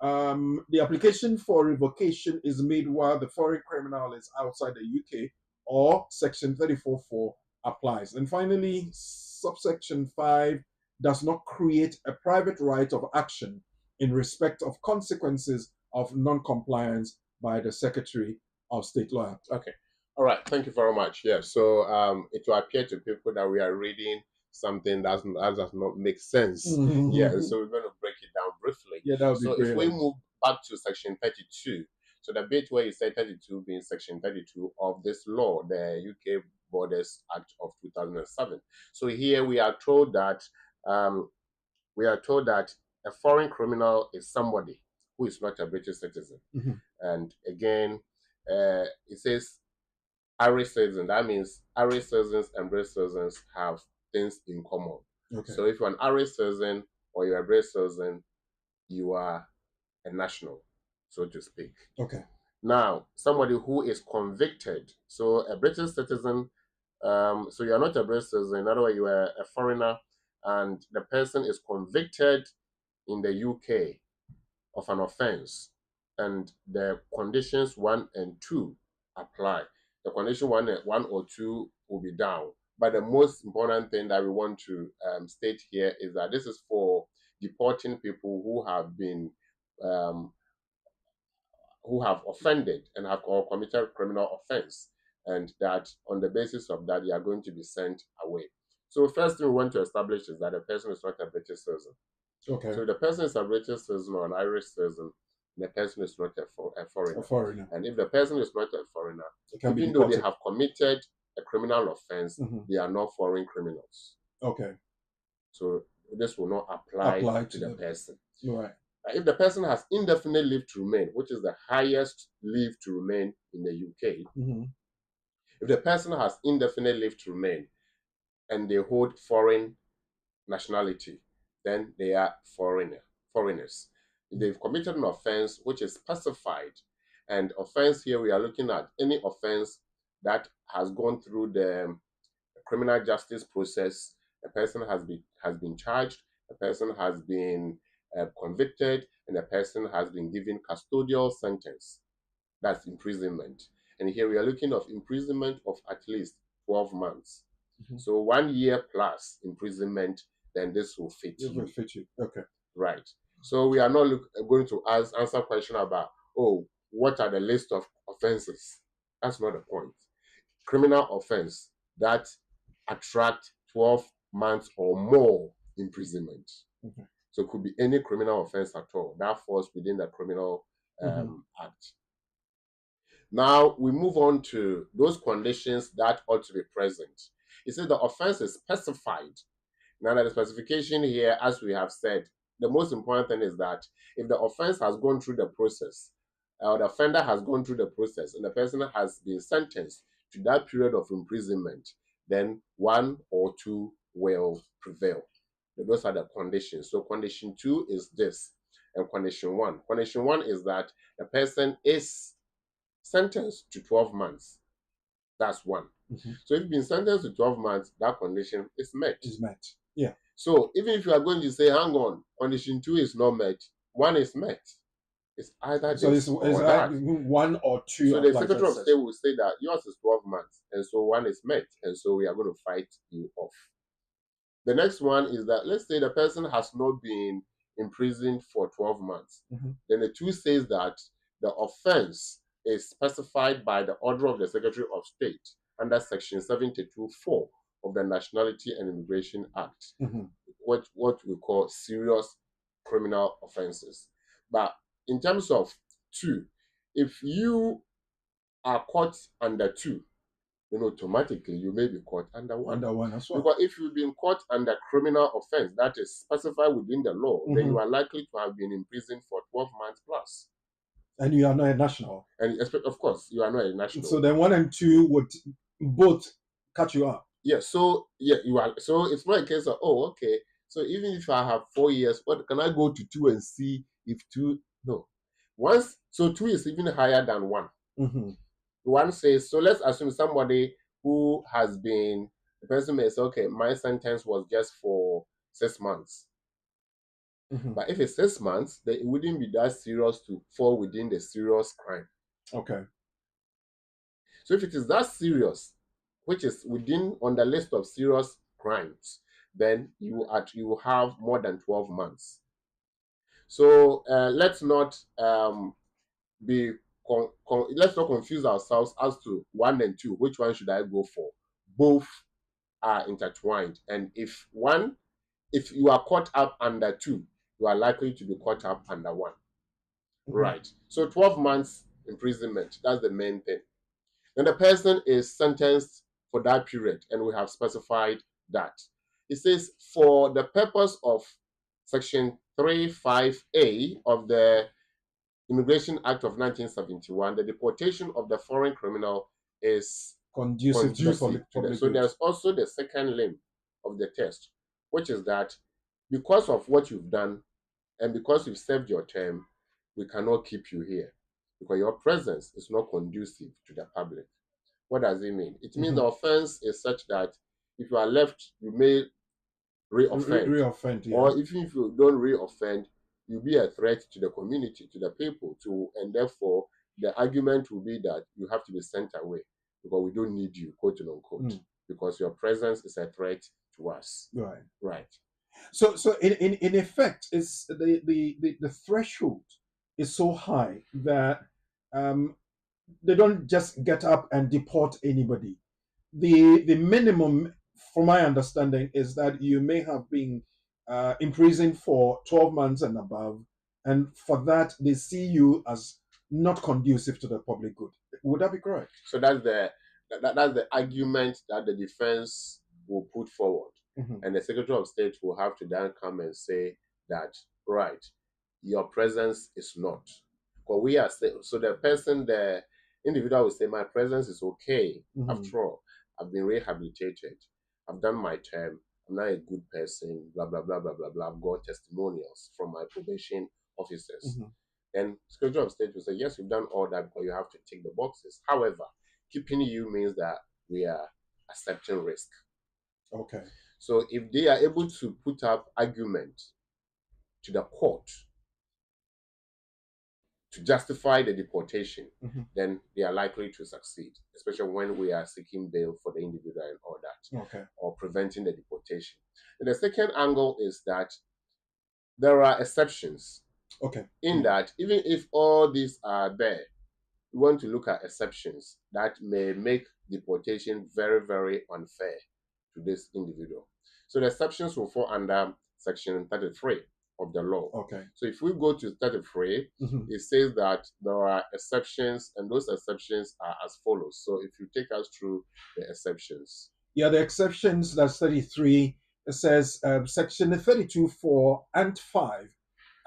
the application for revocation is made while the foreign criminal is outside the UK, or Section 34(4) applies. And finally, subsection 5 does not create a private right of action in respect of consequences of non-compliance by the Secretary of State lawyer. Okay. All right. Thank you very much. Yeah. So it will appear to people that we are reading something that does not make sense. Yeah. So we're going to break it down briefly. Yeah, that would be great. So if we move back to Section 32, so the bit where you say 32 being Section 32 of this law, the UK Borders Act of 2007. So here we are told that a foreign criminal is somebody who is not a British citizen. And again, it says Irish citizen. That means Irish citizens and British citizens have things in common. Okay. So if you're an Irish citizen or you're a British citizen, you are a national, so to speak. Okay. Now, somebody who is convicted, so a British citizen, so you're not a British citizen, in other words, you are a foreigner, and the person is convicted in the UK of an offense, and the conditions 1 and 2 apply. The condition 1 or 2 will be down. But the most important thing that we want to state here is that this is for deporting people who have been who have offended and have committed criminal offense, and that on the basis of that they are going to be sent away. So first thing we want to establish is that the person is not a British citizen. Okay. So the person is a British citizen or an Irish citizen, the person is not a foreigner. A foreigner. And if the person is not a foreigner, even though they have committed a criminal offense, they are not foreign criminals. Okay. So this will not apply to the person. Right. If the person has indefinite leave to remain, which is the highest leave to remain in the UK, if the person has indefinite leave to remain and they hold foreign nationality, then they are foreigners. If they've committed an offense which is specified, and offense here we are looking at any offense that has gone through the criminal justice process, a person has been charged, a person has been convicted, and a person has been given custodial sentence. That's imprisonment. And here we are looking at imprisonment of at least 12 months. So 1 year plus imprisonment, then this will fit you. It will fit you. Okay. Right. So we are not going to answer question about, what are the list of offenses? That's not the point. Criminal offense that attract 12 months or more imprisonment. Okay. So it could be any criminal offense at all that falls within the criminal act. Now we move on to those conditions that ought to be present. It says the offense is specified. Now, the specification here, as we have said, the most important thing is that if the offense has gone through the process, or the offender has gone through the process, and the person has been sentenced to that period of imprisonment, then one or two will prevail. Those are the conditions. So condition 2 is this, and condition 1. Condition 1 is that the person is sentenced to 12 months. That's one. So if you've been sentenced to 12 months, that condition is met. Is met. Yeah. So even if you are going to say, hang on, condition 2 is not met, 1 is met. It's either this or that. 1 or 2. So the Secretary of State will say that yours is 12 months, and so 1 is met, and so we are going to fight you off. The next one is that, let's say the person has not been imprisoned for 12 months. Then the 2 says that the offense is specified by the order of the Secretary of State under Section 72(4) of the Nationality and Immigration Act, what we call serious criminal offenses. But in terms of 2, if you are caught under 2, then automatically you may be caught under 1. Under 1 as well. Because if you've been caught under criminal offense that is specified within the law, then you are likely to have been imprisoned for 12 months plus. And you are not a national. And of course, you are not a national. So then 1 and 2 would both cut you up. Yeah, so you are. So it's not a case of, oh, okay. So even if I have 4 years, what can I go to 2 and see if 2? No. So 2 is even higher than 1. 1 says, so let's assume somebody who has been, the person may say, okay, my sentence was just for 6 months. But if it's 6 months, then it wouldn't be that serious to fall within the serious crime. Okay. So if it is that serious, which is on the list of serious crimes, then you have more than 12 months. So let's not let's not confuse ourselves as to 1 and 2. Which one should I go for? Both are intertwined, and if you are caught up under 2, you are likely to be caught up under 1. Right. So 12 months imprisonment, that's the main thing. Then the person is sentenced for that period, and we have specified that. It says, for the purpose of Section 3(5)(a) of the Immigration Act of 1971, the deportation of the foreign criminal is conducive to the public So there's also the second limb of the test, which is that because of what you've done and because you've served your term, we cannot keep you here because your presence is not conducive to the public. What does it mean? It means the offense is such that if you are left, you may reoffend. Yeah. Or even if you don't reoffend, you'll be a threat to the community, to the people, and therefore the argument will be that you have to be sent away because we don't need you, quote unquote, because your presence is a threat to us. Right. So in effect, it's the threshold is so high that they don't just get up and deport anybody. The minimum, from my understanding, is that you may have been imprisoned for 12 months and above, and for that they see you as not conducive to the public good. Would that be correct? So that's the argument that the defense will put forward, and the Secretary of State will have to then come and say that, right, your presence is not. Because we are so the individual will say, my presence is okay. After all, I've been rehabilitated. I've done my term. I'm not a good person. Blah blah blah blah blah blah. I've got testimonials from my probation officers. And Secretary of State will say, yes, you've done all that, but you have to tick the boxes. However, keeping you means that we are accepting risk. Okay. So if they are able to put up argument to the court to justify the deportation, then they are likely to succeed, especially when we are seeking bail for the individual and all that, or preventing the deportation. And the second angle is that there are exceptions. In that, even if all these are there, we want to look at exceptions that may make deportation very, very unfair to this individual. So the exceptions will fall under Section 33. of the law. Okay. So if we go to 33, it says that there are exceptions, and those exceptions are as follows. So if you take us through the exceptions. Yeah, the exceptions, that's 33. It says section 32, 4 and 5.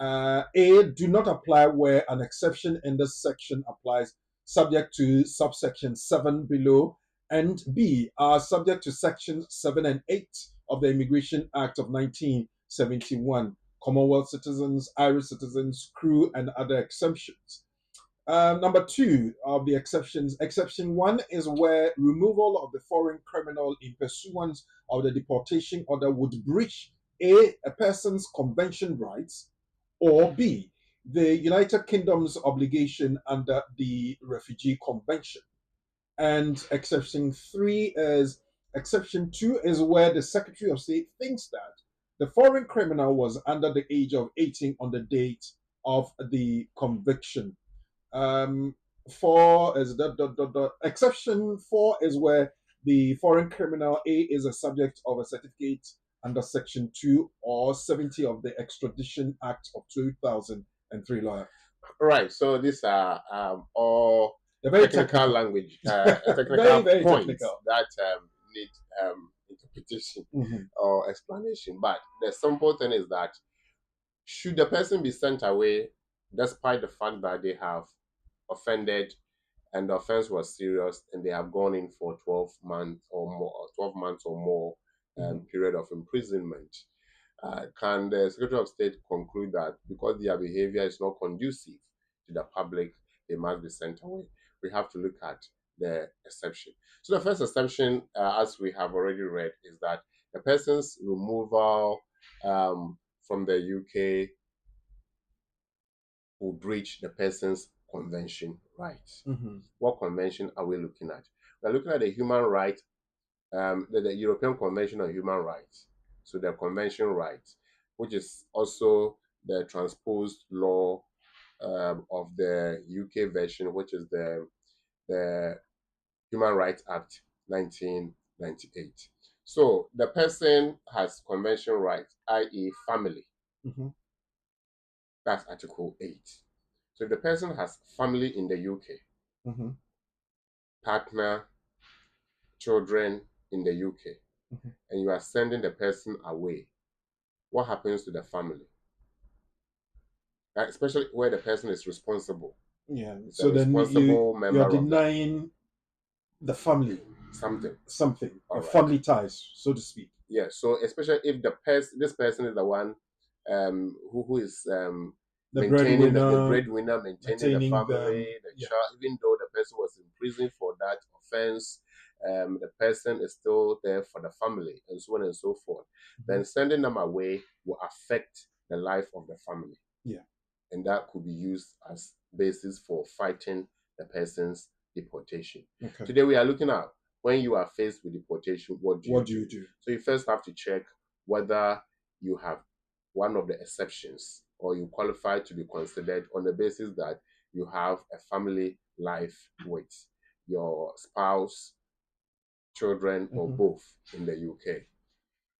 A, do not apply where an exception in this section applies, subject to subsection 7 below, and B, are subject to sections 7 and 8 of the Immigration Act of 1971, Commonwealth citizens, Irish citizens, crew, and other exemptions. Number 2 of the exceptions. Exception 1 is where removal of the foreign criminal in pursuance of the deportation order would breach a person's convention rights, or B, the United Kingdom's obligation under the Refugee Convention. And exception 2 is where the Secretary of State thinks that the foreign criminal was under the age of 18 on the date of the conviction. 4 is exception 4 is where the foreign criminal A is a subject of a certificate under section 2 or 70 of the Extradition Act of 2003. Lawyer. Right. So these are all very technical language, technical very points technical. that need interpretation or explanation. But the simple thing is that should the person be sent away despite the fact that they have offended and the offense was serious and they have gone in for 12 months or more period of imprisonment? Can the Secretary of State conclude that because their behavior is not conducive to the public, they must be sent away? We have to look at the exception. So the first exception, as we have already read, is that the person's removal from the UK will breach the person's convention rights. What convention are we looking at? We're looking at the human rights, the European Convention on Human Rights. So the convention rights, which is also the transposed law of the UK version, which is the Human Rights Act 1998. So the person has convention rights, i.e. family. That's Article 8. So if the person has family in the UK, partner, children in the UK, and you are sending the person away, what happens to the family? Especially where the person is responsible. Yeah. It's so then you're denying the family something, a family ties, so to speak. Yeah. So especially if this person is the one who is maintaining the breadwinner, maintaining the family, the child, even though the person was in prison for that offense, the person is still there for the family, and so on and so forth. Then sending them away will affect the life of the family. Yeah. And that could be used as basis for fighting the person's deportation. Okay. Today we are looking at when you are faced with deportation, what do you do? So you first have to check whether you have one of the exceptions or you qualify to be considered on the basis that you have a family life with your spouse, children, or both in the UK.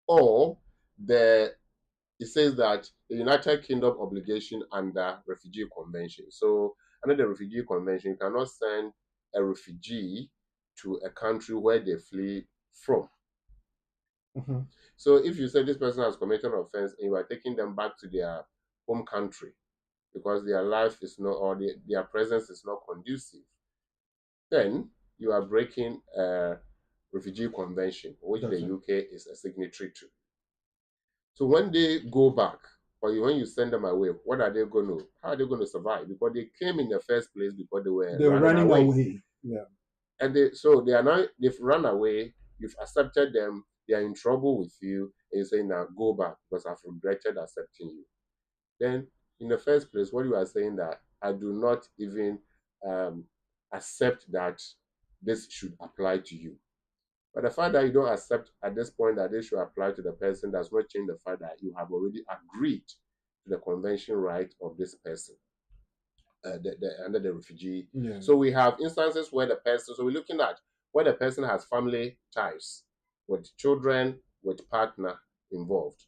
Or it says that the United Kingdom obligation under Refugee Convention. So under the Refugee Convention, you cannot send a refugee to a country where they flee from. So if you say this person has committed an offense and you are taking them back to their home country because their life is not, or their presence is not conducive, then you are breaking a Refugee Convention, which the UK is a signatory to. So when they go back, or when you send them away, how are they going to survive? Because they came in the first place because they were running away. Yeah. And they've run away, you've accepted them, they are in trouble with you, and you say, now go back because I've regretted accepting you. Then in the first place, what you are saying that I do not even accept that this should apply to you. But the fact that you don't accept at this point that this should apply to the person does not change the fact that you have already agreed to the convention right of this person under the refugee. Yeah. So we have instances where the person, so we're looking at where the person has family ties with children, with partner involved.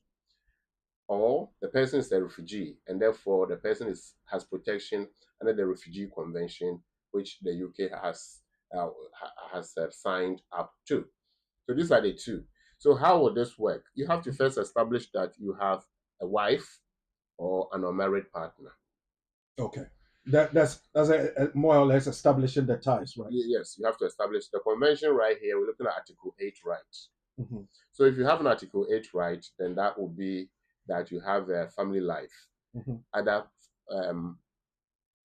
or the person is a refugee, and therefore the person has protection under the Refugee Convention, which the UK has signed up to. So these are the two. So how will this work? You have to first establish that you have a wife or an unmarried partner. Okay. That's more or less establishing the ties, right? Yes, you have to establish the convention right here. We're looking at Article 8 rights. So if you have an Article 8 right, then that would be that you have a family life, either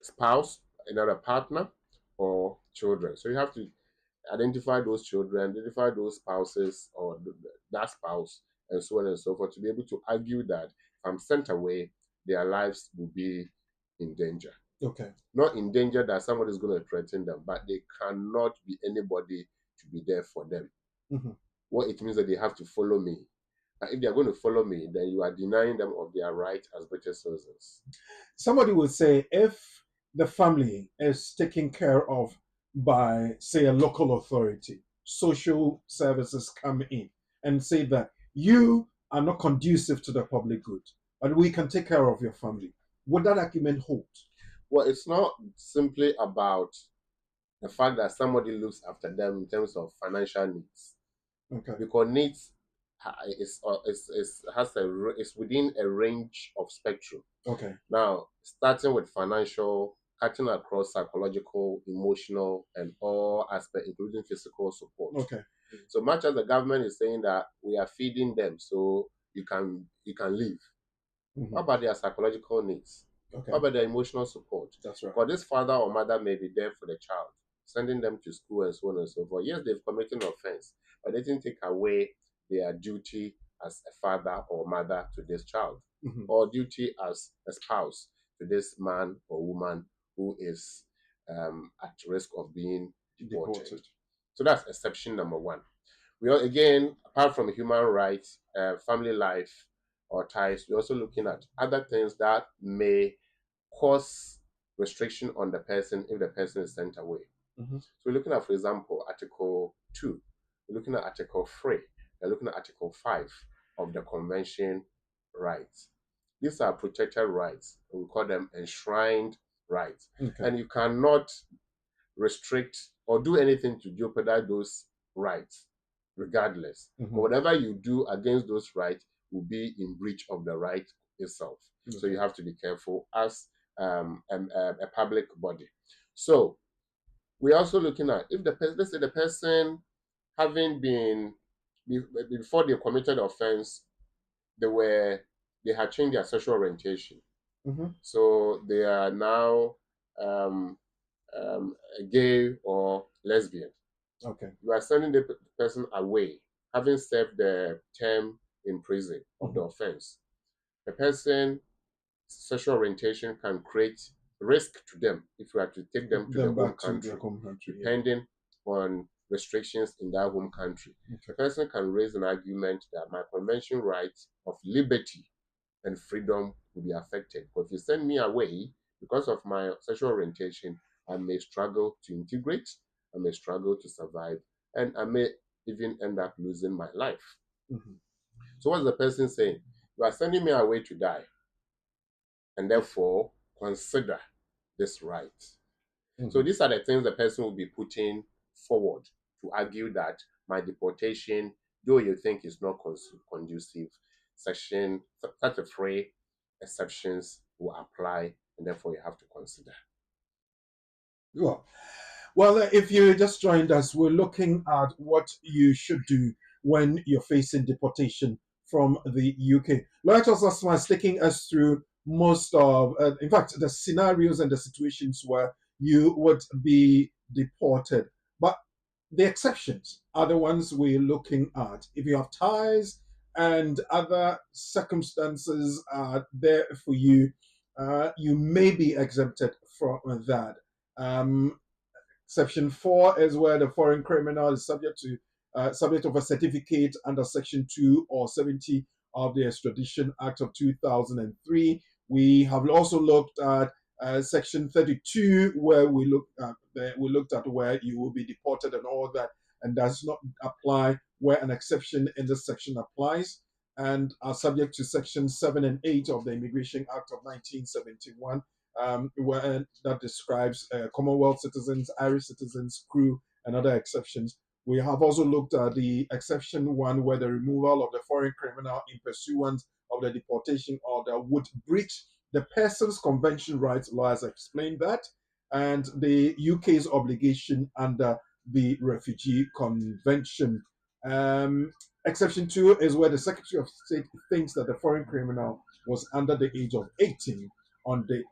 spouse, another partner, or children. So you have to identify those children, identify those spouses or that spouse, and so on and so forth, to be able to argue that if I'm sent away, their lives will be in danger. Okay. Not in danger that somebody is going to threaten them, but they cannot be anybody to be there for them. What it means that they have to follow me. And if they are going to follow me, then you are denying them of their right as British citizens. Somebody would say if the family is taken care of by, say, a local authority, social services come in and say that you are not conducive to the public good, but we can take care of your family. Would that argument hold? Well, it's not simply about the fact that somebody looks after them in terms of financial needs. Okay. Because needs is within a range of spectrum. Okay. Now, starting with financial, cutting across psychological, emotional, and all aspects, including physical support. Okay. So much as the government is saying that we are feeding them so you can live. What about their psychological needs? Okay. What about their emotional support? That's right. Because this father or mother may be there for the child, sending them to school and so on and so forth. Yes, they've committed an offense, but they didn't take away their duty as a father or mother to this child, or duty as a spouse to this man or woman who is at risk of being deported. So that's exception number one. We are, again, apart from human rights, family life, or ties, we're also looking at other things that may cause restriction on the person if the person is sent away. So we're looking at, for example, Article 2. We're looking at Article 3. We're looking at Article 5 of the Convention rights. These are protected rights. We call them enshrined rights. And you cannot restrict or do anything to jeopardize those rights, regardless. Whatever you do against those rights will be in breach of the right itself. So you have to be careful as a public body. So we're also looking at, if the person, let's say the person having been, before they committed offense, they had changed their sexual orientation. So they are now gay or lesbian. Okay. You are sending the person away, having served the term in prison of the offense. The person's sexual orientation can create risk to them if you are to take them to their home country, depending on restrictions in their home country. The person can raise an argument that my convention rights of liberty and freedom will be affected. But if you send me away because of my sexual orientation, I may struggle to integrate, I may struggle to survive, and I may even end up losing my life. So what's the person saying? You are sending me away to die, and therefore consider this right. So these are the things the person will be putting forward to argue that my deportation, though you think is not conducive, Section 33 exceptions will apply, and therefore you have to consider. Well, if you just joined us, we're looking at what you should do when you're facing deportation from the UK. Lawyer Charles is taking us through most of, in fact, the scenarios and the situations where you would be deported. But the exceptions are the ones we're looking at. If you have ties and other circumstances are there for you, you may be exempted from that. Section 4 is where the foreign criminal is subject of a certificate under Section 2 or 70 of the Extradition Act of 2003. We have also looked at Section 32, where we looked at where you will be deported and all that, and does not apply where an exception in this section applies. and are subject to Section 7 and 8 of the Immigration Act of 1971, where that describes Commonwealth citizens, Irish citizens, crew, and other exceptions. We have also looked at the exception 1, where the removal of the foreign criminal in pursuance of the deportation order would breach the Persons Convention rights law, as explained that, and the UK's obligation under the Refugee Convention. Exception 2 is where the Secretary of State thinks that the foreign criminal was under the age of 18 on the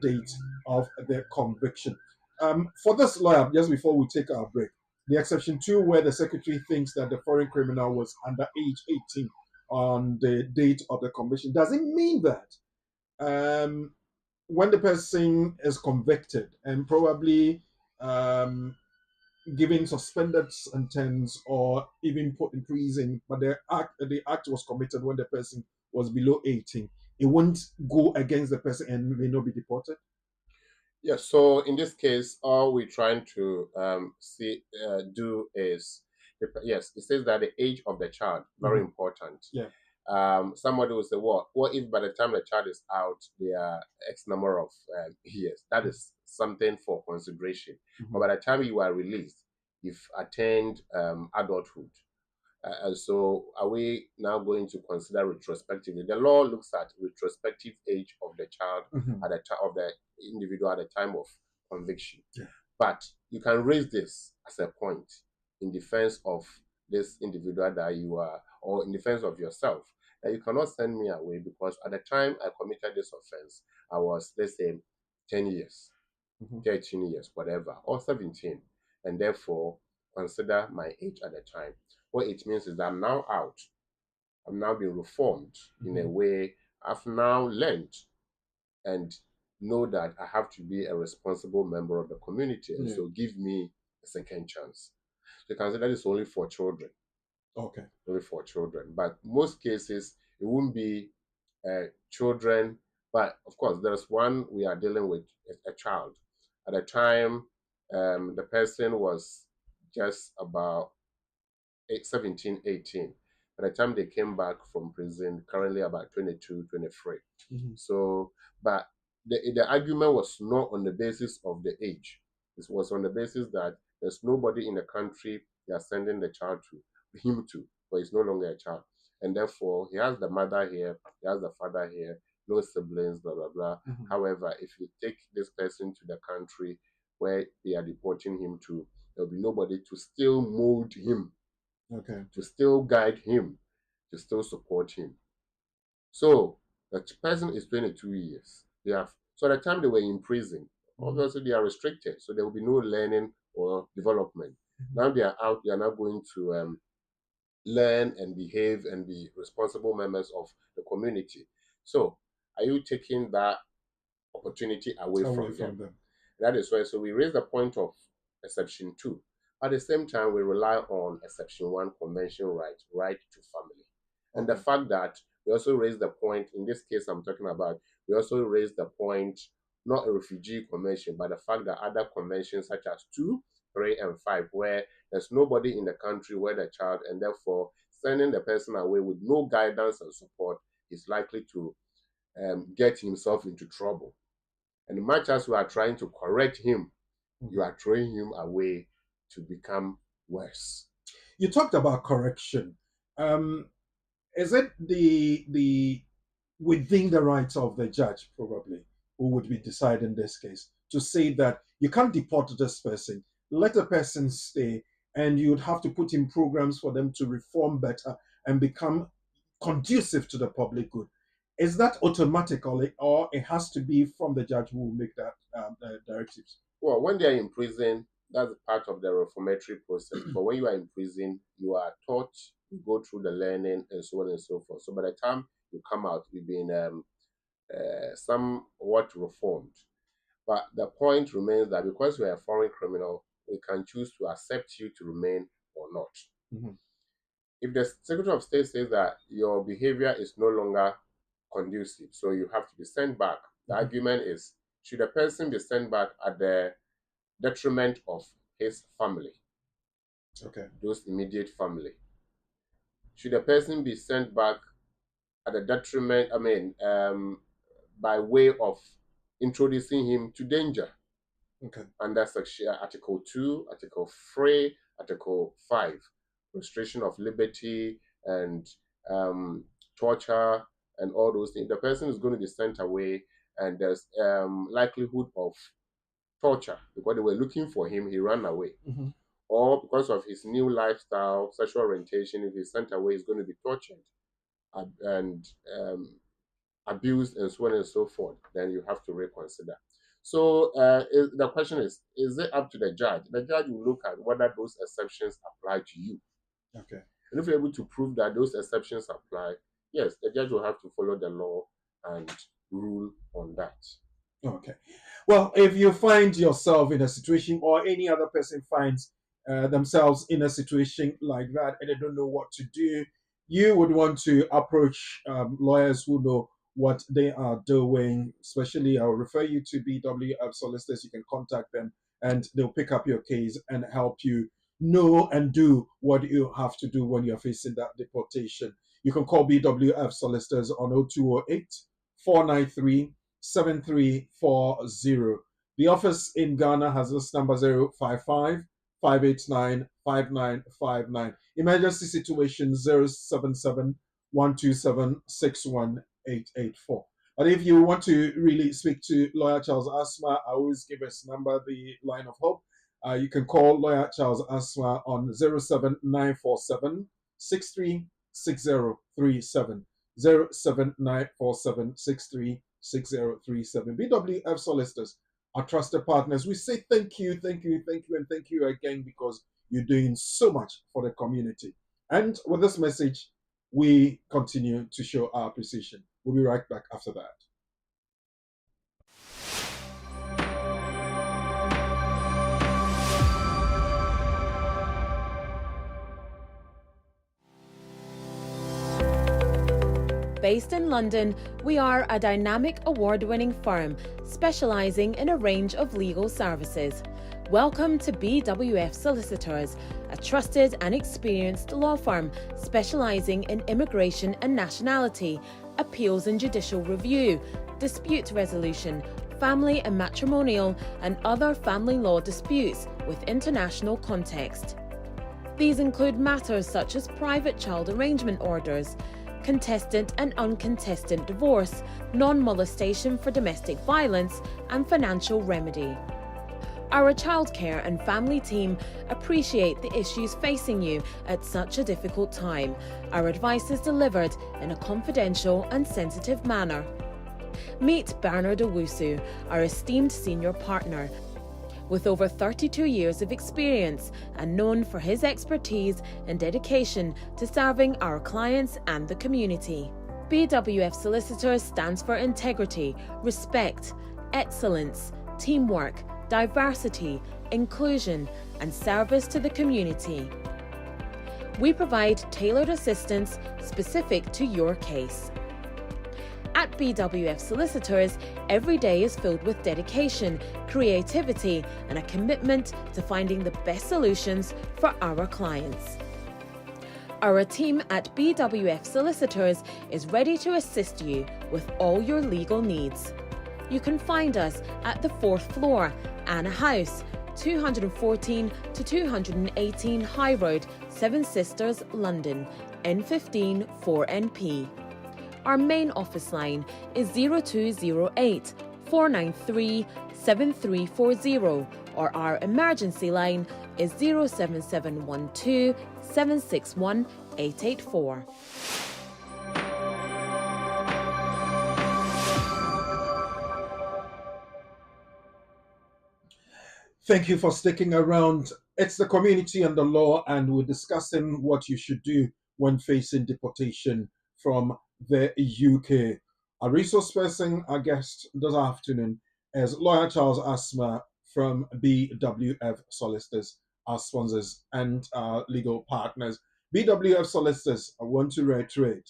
date of the conviction. For this lawyer, just before we take our break, the exception 2 where the Secretary thinks that the foreign criminal was under age 18 on the date of the conviction, does it mean that when the person is convicted and probably given suspended sentence or even put in prison, but the act was committed when the person was below 18, it won't go against the person and may not be deported? Yes, so in this case, all we're trying to do is, yes, it says that the age of the child, very important. Yeah. Somebody will say, what if by the time the child is out, there are X number of years? That is something for consideration. But by the time you are released, you've attained adulthood. And so are we now going to consider retrospectively? The law looks at retrospective age of the child at the time of the individual at the time of conviction. Yeah. But you can raise this as a point in defense of this individual that you are, or in defense of yourself, that you cannot send me away because at the time I committed this offense, I was, let's say, 10 years, 13 years, whatever, or 17. And therefore, consider my age at the time. What it means is that I'm now out. I'm now being reformed in a way I've now learned and know that I have to be a responsible member of the community. And so give me a second chance. So consider this only for children. Okay. Only for children. But most cases, it won't be children. But of course, there's one we are dealing with, a child. At the time, the person was just about 17, 18. By the time they came back from prison, currently about 22, 23. So, but the argument was not on the basis of the age. It was on the basis that there's nobody in the country they are sending the child to, him to, but he's no longer a child. And therefore, he has the mother here, he has the father here, no siblings, blah, blah, blah. However, if you take this person to the country where they are deporting him to, there'll be nobody to still mold him. Okay. To still guide him, to still support him. So the person is 22 years. They have, so at the time they were in prison, obviously they are restricted, so there will be no learning or development. Now they are out, they are now going to learn and behave and be responsible members of the community. So are you taking that opportunity away from them? That is why, so we raise the point of exception 2. At the same time, we rely on exception 1 convention right to family. And the fact that we also raise the point, in this case I'm talking about, we also raise the point, not a refugee convention, but the fact that other conventions such as 2, 3, and 5, where there's nobody in the country where the child, and therefore sending the person away with no guidance and support is likely to get himself into trouble. And much as we are trying to correct him, you are throwing him away to become worse. You talked about correction. Is it the within the rights of the judge, probably, who would be deciding this case, to say that you can't deport this person, let a person stay, and you would have to put in programs for them to reform better and become conducive to the public good? Is that automatically, or it has to be from the judge who will make that directives? Well, when they're in prison, that's part of the reformatory process. But when you are in prison, you are taught, you go through the learning and so on and so forth. So by the time you come out, you've been somewhat reformed. But the point remains that because you are a foreign criminal, we can choose to accept you to remain or not. If the Secretary of State says that your behavior is no longer conducive, so you have to be sent back, the argument is, should a person be sent back at the detriment of his family? Okay. Those immediate family. should a person be sent back at a detriment, by way of introducing him to danger? Okay. Under section Article 2, Article 3, Article 5, restriction of liberty and torture and all those things. The person is going to be sent away, and there's likelihood of torture because they were looking for him, he ran away. Mm-hmm. Or because of his new lifestyle, sexual orientation, if he's sent away, he's going to be tortured and abused and so on and so forth. Then you have to reconsider. So the question is it up to the judge? The judge will look at whether those exceptions apply to you. Okay. And if you're able to prove that those exceptions apply, yes, the judge will have to follow the law and rule on that. Okay. Well, if you find yourself in a situation, or any other person finds themselves in a situation like that and they don't know what to do, you would want to approach lawyers who know what they are doing. Especially, I'll refer you to BWF solicitors. You can contact them and they'll pick up your case and help you know and do what you have to do when you're facing that deportation. You can call BWF solicitors on 0208 493 7340. The office in Ghana has this number 055 589 5959. Emergency situation 077 127 61884. But if you want to really speak to Lawyer Charles Asma, I always give his number, the line of hope. You can call Lawyer Charles Asma on 07947 636037. 07947 636037. BWF solicitors are trusted partners. We say thank you, thank you, thank you, and thank you again because you're doing so much for the community. And with this message, we continue to show our appreciation. We'll be right back after that. Based in London, we are a dynamic award-winning firm specialising in a range of legal services. Welcome to BWF Solicitors, a trusted and experienced law firm specialising in immigration and nationality, appeals and judicial review, dispute resolution, family and matrimonial, and other family law disputes with international context. These include matters such as private child arrangement orders, contested and uncontested divorce, non-molestation for domestic violence, and financial remedy. Our childcare and family team appreciate the issues facing you at such a difficult time. Our advice is delivered in a confidential and sensitive manner. Meet Bernard Owusu, our esteemed senior partner. With over 32 years of experience and known for his expertise and dedication to serving our clients and the community. BWF Solicitors stands for integrity, respect, excellence, teamwork, diversity, inclusion, and service to the community. We provide tailored assistance specific to your case. At BWF Solicitors, every day is filled with dedication, creativity, and a commitment to finding the best solutions for our clients. Our team at BWF Solicitors is ready to assist you with all your legal needs. You can find us at the 4th floor, Anna House, 214 to 218 High Road, Seven Sisters, London, N15 4NP. Our main office line is 0208 493 7340, or our emergency line is 07712 761 884. Thank you for sticking around. It's the community and the law, and we're discussing what you should do when facing deportation from the UK. Our resource person, our guest this afternoon, is Lawyer Charles Asma from BWF Solicitors, our sponsors and our legal partners. BWF Solicitors, I want to reiterate,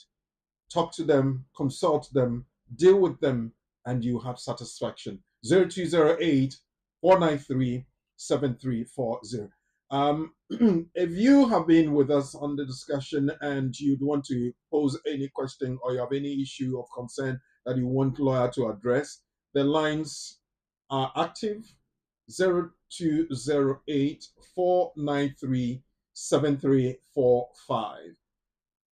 talk to them, consult them, deal with them, and you have satisfaction. 0208 493 7340. If you have been with us on the discussion and you'd want to pose any question or you have any issue of concern that you want lawyer to address, the lines are active: 0208 493 7345.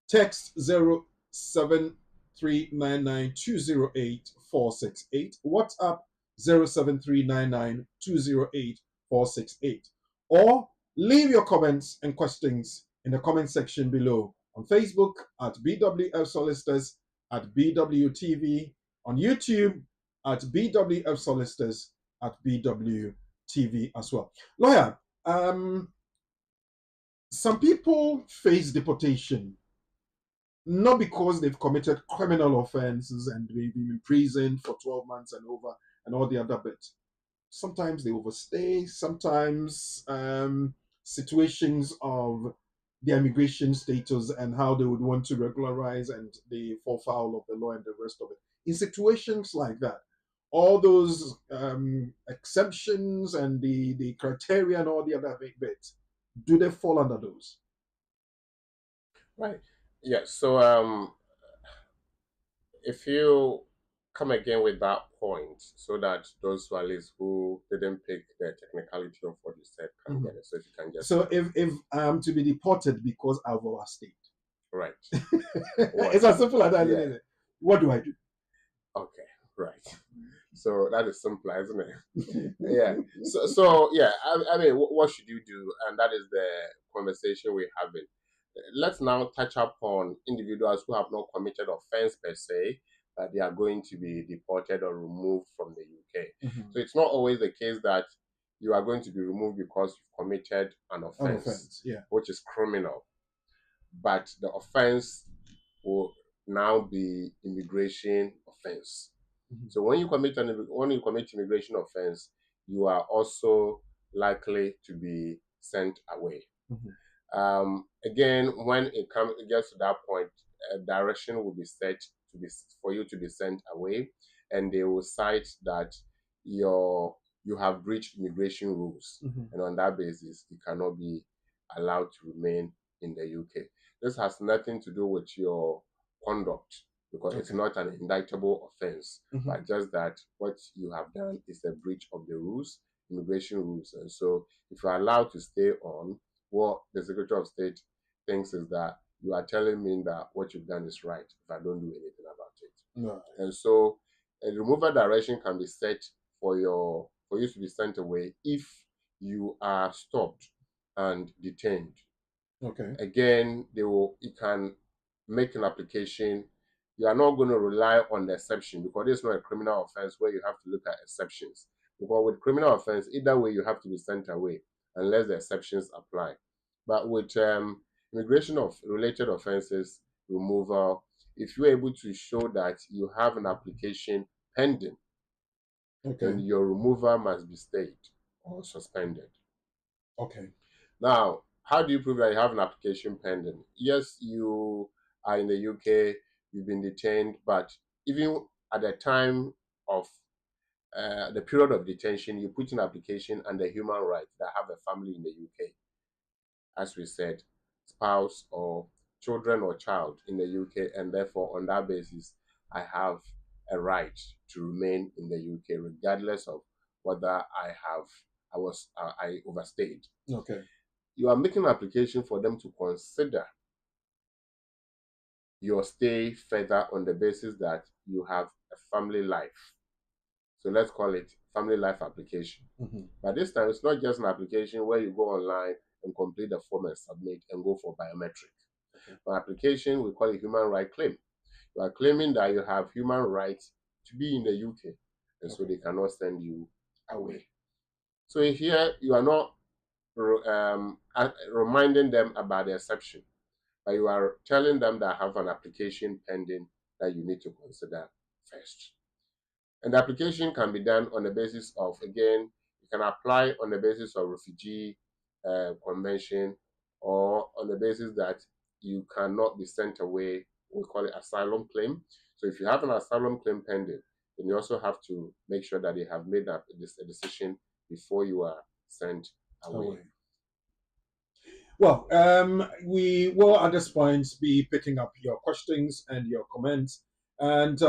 Text 07399208468. WhatsApp 07399208468. Or leave your comments and questions in the comment section below on Facebook at BWF Solicitors, at BWTV, on YouTube at BWF Solicitors, at BWTV as well. Lawyer, some people face deportation not because they've committed criminal offenses and they've been in prison for 12 months and over and all the other bits. Sometimes they overstay, sometimes situations of their immigration status and how they would want to regularize and they fall foul of the law and the rest of it. In situations like that, all those exceptions and the criteria and all the other bits, do they fall under those? Right. Yeah. So if you come again with that point so that those who didn't pick the technicality of what you said can get it. So if you can just if I'm to be deported because I've overstayed. Right. It's as simple as that, isn't it? What do I do? Okay, right. So that is simple, isn't it? Yeah. So yeah, I mean, what should you do? And that is the conversation we're having. Let's now touch upon individuals who have not committed offense per se, that they are going to be deported or removed from the UK. So it's not always the case that you are going to be removed because you've committed an offense, which is criminal. But the offense will now be immigration offense. So when you commit immigration offense, you are also likely to be sent away. Again, when it gets to that point, a direction will be set for you to be sent away, and they will cite that you have breached immigration rules, and on that basis, you cannot be allowed to remain in the UK. This has nothing to do with your conduct, because it's not an indictable offense, but just that what you have done is a breach of the rules, immigration rules. And so if you're allowed to stay on, what the Secretary of State thinks is that you are telling me that what you've done is right if I don't do anything about it. And so a removal direction can be set for you to be sent away if you are stopped and detained. Again, you can make an application. You are not going to rely on the exception, because it's not a criminal offense where you have to look at exceptions. Because with criminal offense, either way you have to be sent away unless the exceptions apply. But with immigration of related offenses removal, if you're able to show that you have an application pending, then your removal must be stayed or suspended. Now, how do you prove that you have an application pending? Yes, you are in the UK, you've been detained, but even at the time of the period of detention, you put in application under human rights that have a family in the UK. As we said, spouse or children or child in the UK, and therefore on that basis, I have a right to remain in the UK regardless of whether I overstayed. You are making an application for them to consider your stay further on the basis that you have a family life. So let's call it family life application. But this time, it's not just an application where you go online and complete the form and submit and go for biometric. An application, we call it human right claim. You are claiming that you have human rights to be in the UK, and so they cannot send you away. So here, you are not reminding them about the exception, but you are telling them that I have an application pending that you need to consider first. And the application can be done on the basis of, again, you can apply on the basis of refugee convention, or on the basis that you cannot be sent away. We call it asylum claim. So if you have an asylum claim pending, then you also have to make sure that they have made a decision before you are sent away. Well, we will at this point be picking up your questions and your comments, and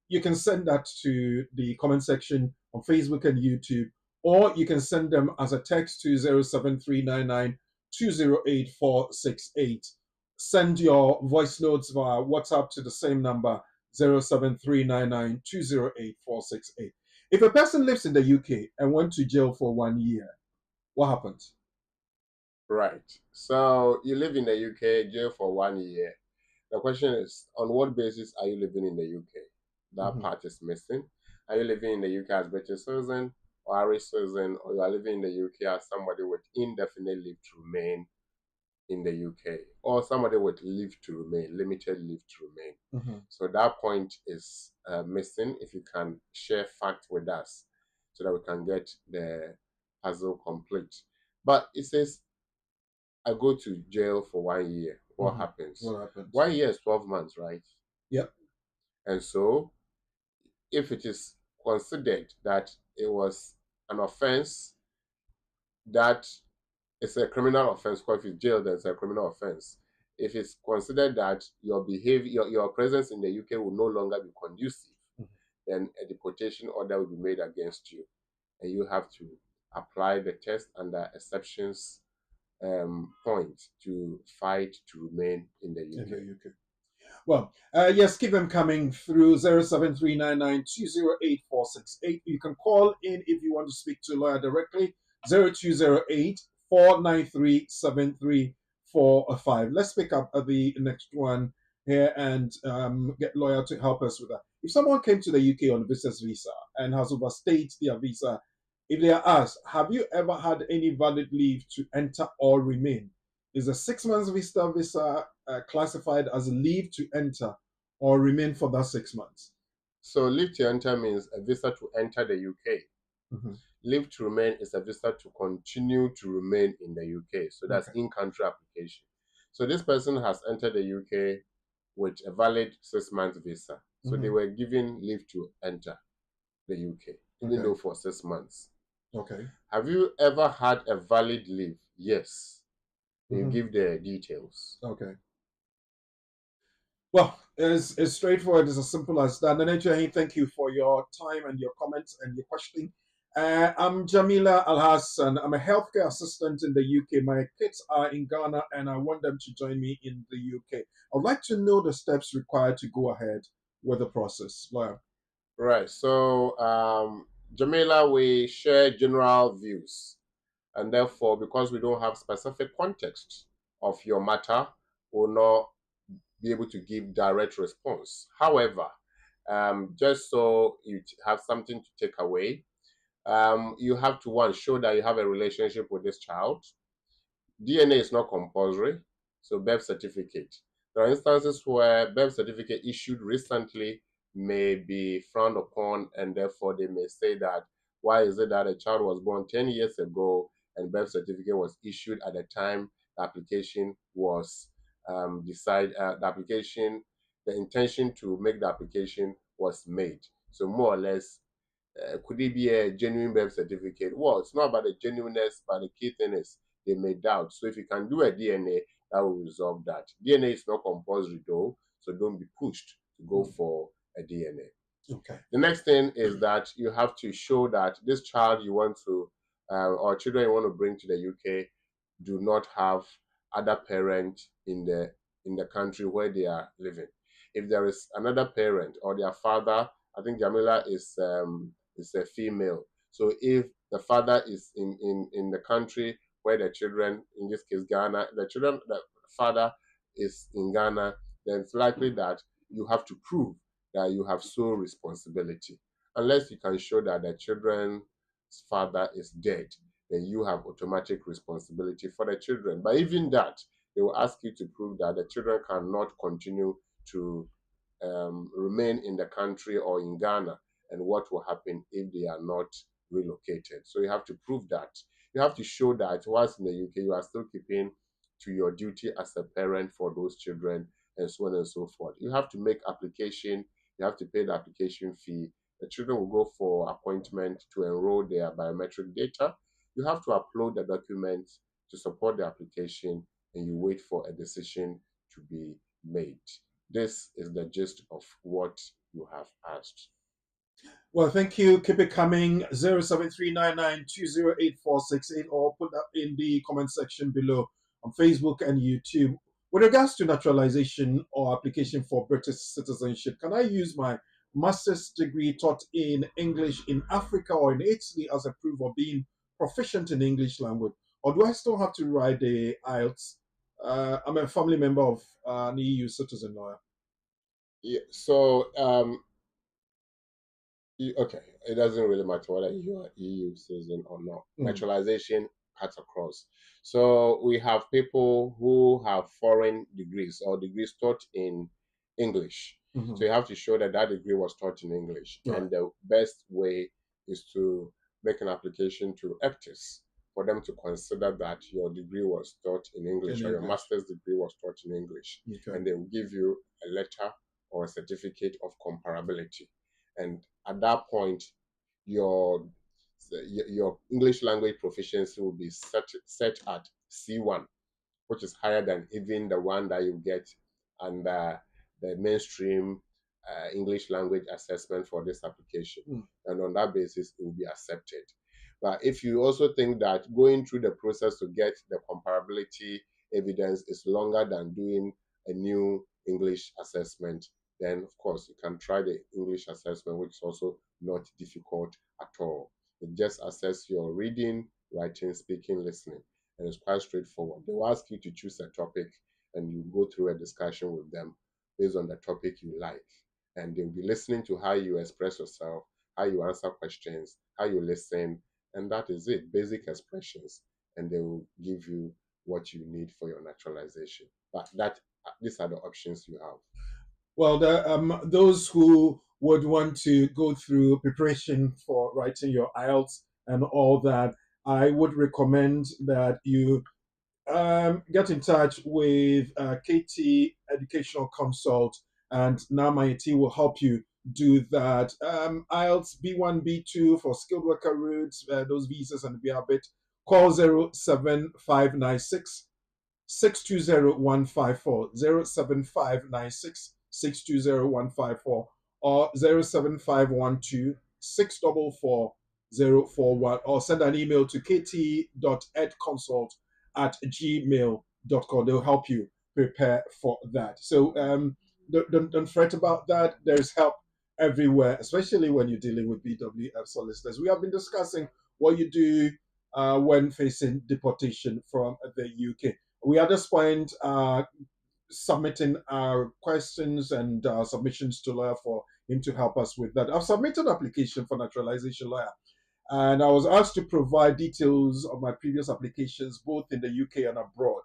you can send that to the comment section on Facebook and YouTube, or you can send them as a text to 07399 Send your voice notes via WhatsApp to the same number 07399 If a person lives in the UK and went to jail for 1 year, what happens? Right. So you live in the UK, jail for 1 year. The question is, on what basis are you living in the UK? That part is missing. Are you living in the UK as British citizen or Irish citizen, or you are living in the UK as somebody with indefinite leave to remain in the UK, or somebody with leave to remain, limited leave to remain? So that point is missing. If you can share fact with us so that we can get the puzzle complete. But it says, I go to jail for 1 year. What happens? What happens? 1 year is 12 months, right? Yep. And so, if it is considered that it was an offense that is a criminal offense, because if it's jail, then it's a criminal offense. If it's considered that your behavior, your presence in the UK will no longer be conducive, then a deportation order will be made against you, and you have to apply the test under exceptions point to fight to remain in the UK. Well, yes, keep them coming through 07399208468. You can call in if you want to speak to a lawyer directly, 0208-493-7345. Let's pick up the next one here and get lawyer to help us with that. If someone came to the UK on a visitor's visa and has overstayed their visa, if they are asked, have you ever had any valid leave to enter or remain? Is a 6 months visa classified as leave to enter or remain for that 6 months? So leave to enter means a visa to enter the UK. Leave to remain is a visa to continue to remain in the UK. So that's in-country application. So this person has entered the UK with a valid 6 months visa. So they were given leave to enter the UK, even though for 6 months. Have you ever had a valid leave? Yes. You give the details. Well, it's straightforward. It's as simple as that. Nanecha, thank you for your time and your comments and your questioning. I'm Jamila Al-Hassan. I'm a healthcare assistant in the UK. My kids are in Ghana and I want them to join me in the UK. I'd like to know the steps required to go ahead with the process. Lawyer. Right. So, Jamila, we share general views. And therefore, because we don't have specific context of your matter, we'll not be able to give direct response. However, just so you have something to take away, you have to, one, show that you have a relationship with this child. DNA is not compulsory, so birth certificate. There are instances where birth certificate issued recently may be frowned upon, and therefore they may say that, why is it that a child was born 10 years ago and birth certificate was issued at the time the application was the intention to make the application was made. So more or less, could it be a genuine birth certificate? Well, it's not about the genuineness, but the key thing is they may doubt. So if you can do a DNA, that will resolve that. DNA is not compulsory though, so don't be pushed to go for a DNA. The next thing is that you have to show that this child you want to, or children you want to bring to the UK, do not have other parent in the country where they are living. If there is another parent or their father, I think Jamila is a female. So if the father is in the country where the children, in this case Ghana, the father is in Ghana, then it's likely that you have to prove that you have sole responsibility. Unless you can show that the children's father is dead, then you have automatic responsibility for the children. But even that, they will ask you to prove that the children cannot continue to remain in the country or in Ghana, and what will happen if they are not relocated. So you have to prove that. You have to show that whilst in the UK, you are still keeping to your duty as a parent for those children, and so on and so forth. You have to make application. You have to pay the application fee. The children will go for appointment to enroll their biometric data. You have to upload the documents to support the application, and you wait for a decision to be made. This is the gist of what you have asked. Well, thank you. Keep it coming. 07399208468, or put that in the comment section below on Facebook and YouTube. With regards to naturalization or application for British citizenship, can I use my master's degree taught in English in Africa or in Italy as a proof of being proficient in English language? Or do I still have to write the IELTS? I'm a family member of an EU citizen lawyer. Yeah, so okay, it doesn't really matter whether you are EU citizen or not. Naturalization cuts across. So we have people who have foreign degrees or degrees taught in English. So you have to show that that degree was taught in English. Right. And the best way is to make an application to EPTIS for them to consider that your degree was taught in English, or your master's degree was taught in English. Okay. And they will give you a letter or a certificate of comparability. And at that point, your English language proficiency will be set at C1, which is higher than even the one that you get under the mainstream English language assessment for this application. And on that basis, it will be accepted. But if you also think that going through the process to get the comparability evidence is longer than doing a new English assessment, then of course you can try the English assessment, which is also not difficult at all. It just assess your reading, writing, speaking, listening, and it's quite straightforward. They will ask you to choose a topic, and you go through a discussion with them based on the topic you like. And they'll be listening to how you express yourself, how you answer questions, how you listen, and that is it, basic expressions. And they will give you what you need for your naturalization. But these are the options you have. Well, those who would want to go through preparation for writing your IELTS and all that, I would recommend that you get in touch with KT Educational Consult, and Namayati will help you do that. IELTS B1, B2 for skilled worker routes, those visas and BRBIT, call 07596 620154, 07596 620154, or 07512 644 041, or send an email to kt.edconsult@gmail.com. They'll help you prepare for that. So don't fret about that. There's help everywhere, especially when you're dealing with BWF solicitors. We have been discussing what you do when facing deportation from the UK. We at this point submitting our questions and submissions to lawyer for him to help us with that. I've submitted an application for naturalization lawyer, and I was asked to provide details of my previous applications both in the UK and abroad.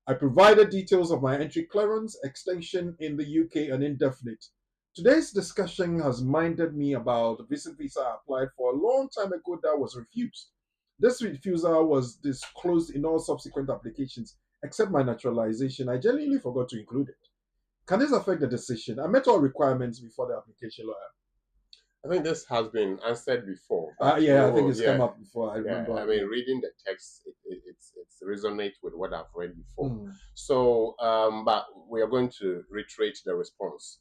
I provided details of my entry clearance, extension in the UK, and indefinite. Today's discussion has minded me about the visit visa I applied for a long time ago that was refused. This refusal was disclosed in all subsequent applications except my naturalization. I genuinely forgot to include it. Can this affect the decision? I met all requirements before the application lawyer. I think this has been answered before. I think it's come up before. I remember. I mean, reading the text, it's resonates with what I've read before. So, but we are going to reiterate the response.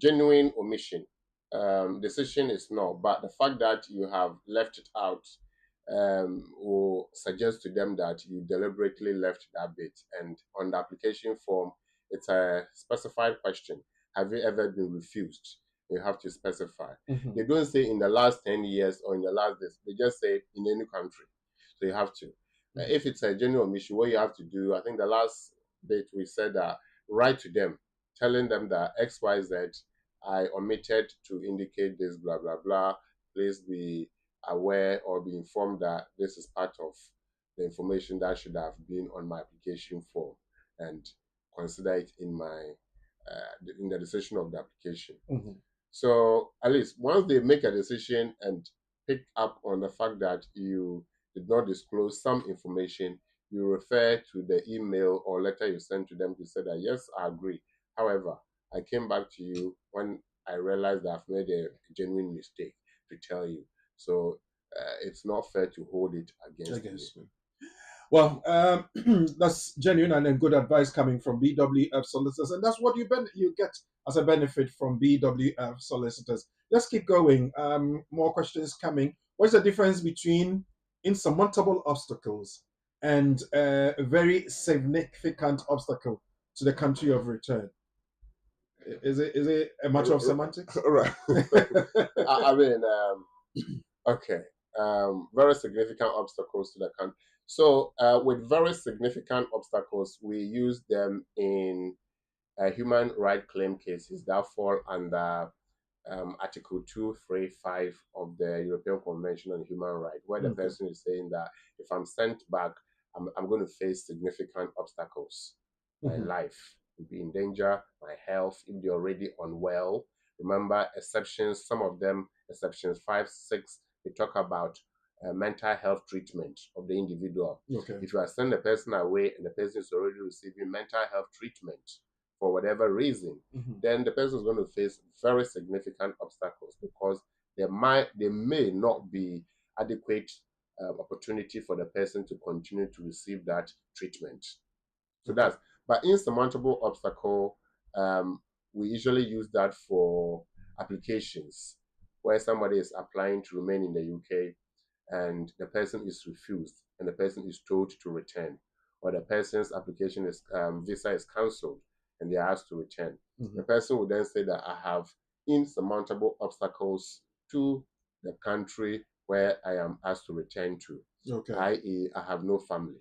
Genuine omission. Decision is no, but the fact that you have left it out will suggest to them that you deliberately left that bit. And on the application form, it's a specified question. Have you ever been refused? You have to specify. They don't say in the last 10 years or in the last days. They just say in any country. So you have to. If it's a genuine issue, what you have to do, I think the last bit we said that write to them, telling them that XYZ, I omitted to indicate this, blah, blah, blah. Please be aware or be informed that this is part of the information that should have been on my application form, and consider it in my in the decision of the application. So at least once they make a decision and pick up on the fact that you did not disclose some information, you refer to the email or letter you sent to them to say that, yes, I agree. However, I came back to you when I realized that I've made a genuine mistake to tell you. So it's not fair to hold it against me. Well, that's genuine and good advice coming from BWF solicitors, and that's what you get as a benefit from BWF solicitors. Let's keep going. More questions coming. What's the difference between insurmountable obstacles and a very significant obstacle to the country of return? Is it a matter of semantics? Right. I mean, okay. Very significant obstacles to the country. So, with very significant obstacles, we use them in human right claim cases that fall under Article 235 of the European Convention on Human Rights, where the person is saying that if I'm sent back, I'm going to face significant obstacles. My life will be in danger, my health, if they're already unwell. Remember, exceptions, some of them, exceptions 5, 6, they talk about mental health treatment of the individual. If you are sending the person away and the person is already receiving mental health treatment, for whatever reason, then the person is going to face very significant obstacles because there may not be adequate opportunity for the person to continue to receive that treatment. So but insurmountable obstacle, we usually use that for applications where somebody is applying to remain in the UK and the person is refused and the person is told to return, or the person's application is visa is cancelled and they are asked to return. The person will then say that I have insurmountable obstacles to the country where I am asked to return to, i.e., I have no family.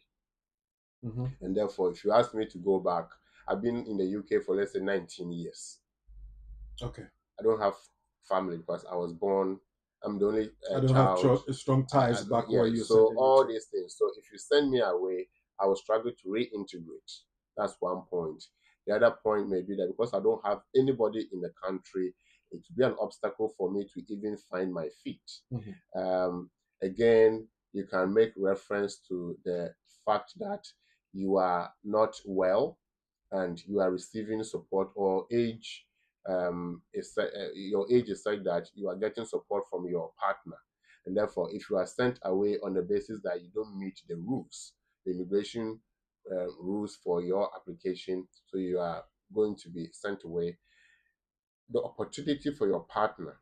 And therefore, if you ask me to go back, I've been in the UK for, let's say, 19 years. I don't have family because I was born, I'm the only I don't child. have strong ties back where you so all these things. So if you send me away, I will struggle to reintegrate. That's one point. The other point may be that because I don't have anybody in the country, it will be an obstacle for me to even find my feet. Again, you can make reference to the fact that you are not well and you are receiving support, or age your age is such that you are getting support from your partner, and therefore if you are sent away on the basis that you don't meet the rules, the immigration rules for your application, so you are going to be sent away, the opportunity for your partner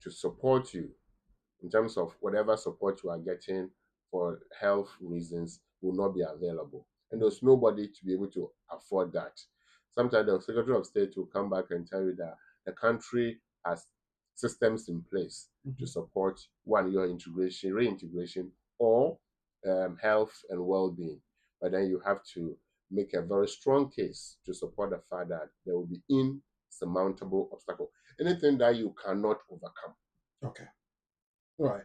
to support you in terms of whatever support you are getting for health reasons will not be available. And there's nobody to be able to afford that. Sometimes the Secretary of State will come back and tell you that the country has systems in place to support your integration, reintegration, or health and well-being. But then you have to make a very strong case to support the fact that there will be insurmountable obstacle. Anything that you cannot overcome. Right.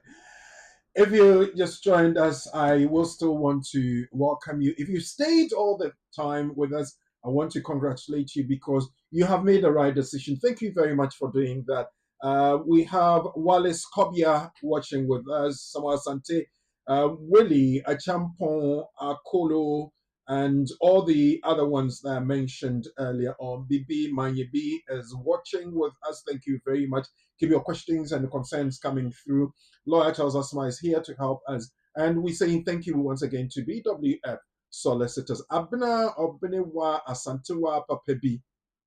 If you just joined us, I will still want to welcome you. If you stayed all the time with us, I want to congratulate you because you have made the right decision. Thank you very much for doing that. We have Wallace Kobia watching with us, Samuel Sante, Willie, Achampon, Akolo, and all the other ones that I mentioned earlier on. Bibi Manyebi is watching with us. Thank you very much. Keep your questions and concerns coming through. Lawyer Charles Asma is here to help us. And we're saying thank you once again to BWF solicitors. Abna Obenewa Asantewa Papebi.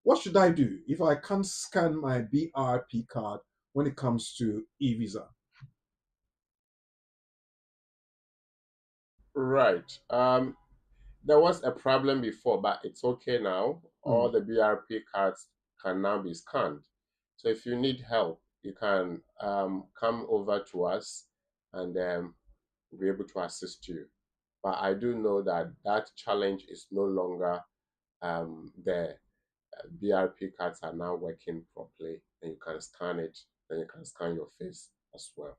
What should I do if I can't scan my BRP card when it comes to e-visa? Right. There was a problem before, but it's okay now. All the BRP cards can now be scanned. So if you need help, you can come over to us and we'll be able to assist you. But I do know that that challenge is no longer there. BRP cards are now working properly, and you can scan it, and you can scan your face as well.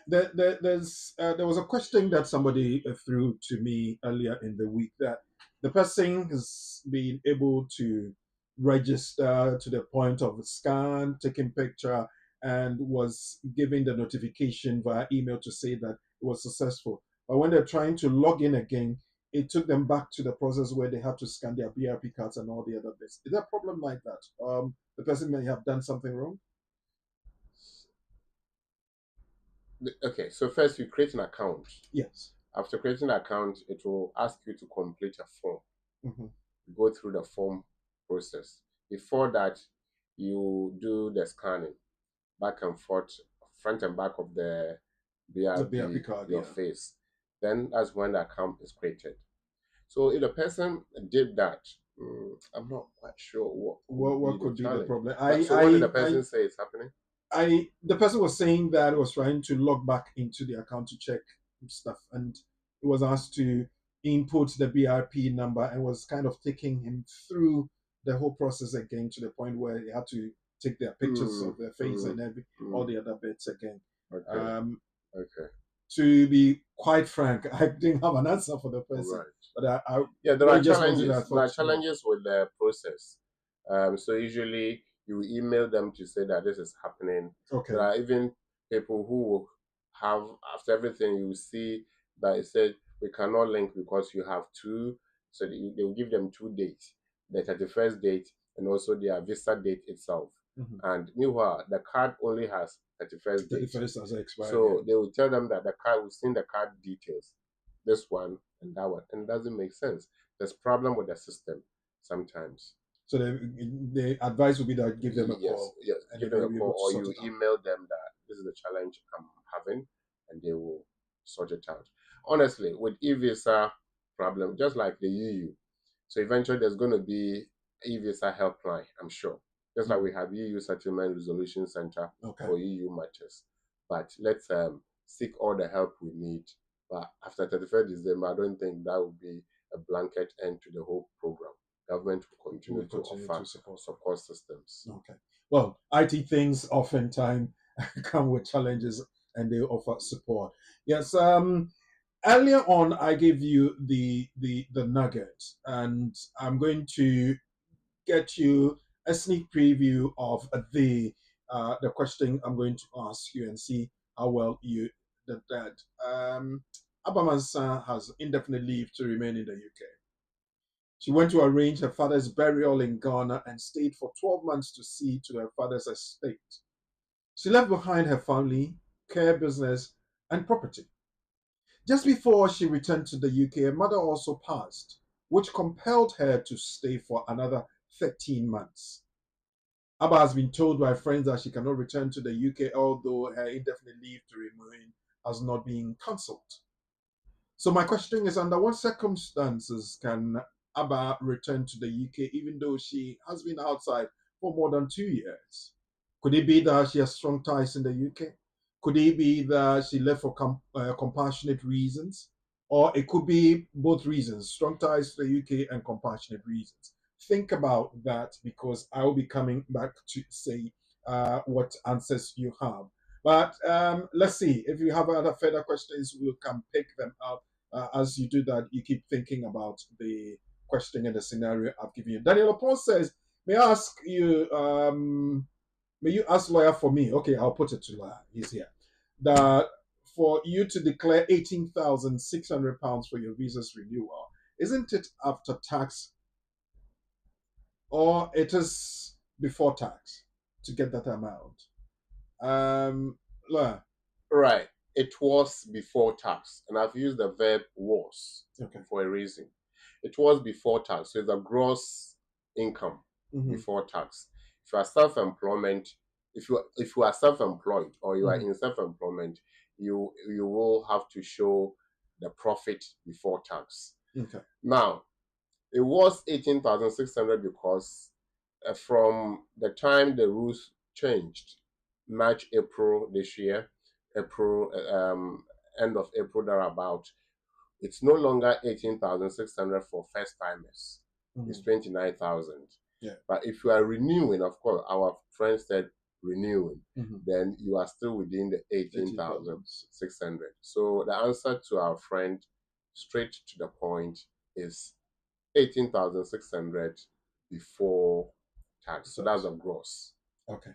There was a question that somebody threw to me earlier in the week that the person has been able to register to the point of scan, taking picture, and was given the notification via email to say that it was successful. But when they're trying to log in again, it took them back to the process where they had to scan their BRP cards and all the other bits. Is there a problem like that? The person may have done something wrong. Okay, so first you create an account. Yes. After creating an account, it will ask you to complete a form. Go through the form process. Before that, you do the scanning back and forth, front and back of the BRP card, your face. Then that's when the account is created. So if the person did that, I'm not quite sure what could be the problem. So what did the person say is happening? The person was saying that it was trying to log back into the account to check stuff, and it was asked to input the BRP number, and was kind of taking him through the whole process again, to the point where he had to take their pictures of their face and all the other bits again. Okay. To be quite frank, I didn't have an answer for the person. Right. But there are challenges. There are challenges with the process. So usually you email them to say that this is happening. Okay. There are even people who have, after everything, you see that it said we cannot link because you have two. So they will give them 2 dates, the 31st date and also their visa date itself. And meanwhile, the card only has 31st date. 31st has expired. So they will tell them that the card, we've seen the card details, this one and that one, and it doesn't make sense. There's problem with the system sometimes. So the advice would be that give them a call. Yes, give them a call, or you email them that this is the challenge I'm having, and they will sort it out. Honestly, with e-visa problem, just like the EU, so eventually there's going to be e-visa helpline, I'm sure. Just like we have EU Settlement Resolution Center for EU matters. But let's seek all the help we need. But after 31st December, I don't think that would be a blanket end to the whole program. Government will continue to offer support systems. Okay. Well, IT things oftentimes come with challenges, and they offer support. Yes. Earlier on, I gave you the nugget, and I'm going to get you a sneak preview of the question I'm going to ask you, and see how well you did that. Abamansa has indefinite leave to remain in the UK. She went to arrange her father's burial in Ghana and stayed for 12 months to see to her father's estate. She left behind her family, care business, and property. Just before she returned to the UK, her mother also passed, which compelled her to stay for another 13 months. Abba has been told by friends that she cannot return to the UK, although her indefinite leave to remain has not been cancelled. So my question is, under what circumstances can Abba return to the UK even though she has been outside for more than 2 years? Could it be that she has strong ties in the UK? Could it be that she left for compassionate reasons? Or it could be both reasons, strong ties to the UK and compassionate reasons. Think about that, because I will be coming back to say what answers you have. But let's see, if you have other further questions, we can pick them up. As you do that, you keep thinking about the question and the scenario I've given you. Daniel Opon says, may I ask you, may you ask lawyer for me? Okay, I'll put it to lawyer. He's here. That for you to declare £18,600 for your visa's renewal, isn't it after tax, or it is before tax to get that amount? Lawyer. Right. It was before tax, and I've used the verb was for a reason. It was before tax, so it's a gross income before tax. If you are self-employment, if you are self-employed or you are in self-employment, you will have to show the profit before tax. Now, it was 18,600 because from the time the rules changed, March, April this year, end of April thereabout, it's no longer 18,600 for first timers. It's 29,000. Yeah. But if you are renewing, of course, our friend said renewing, then you are still within the 18,600. So the answer to our friend, straight to the point, is 18,600 before tax. So that's a gross. Okay.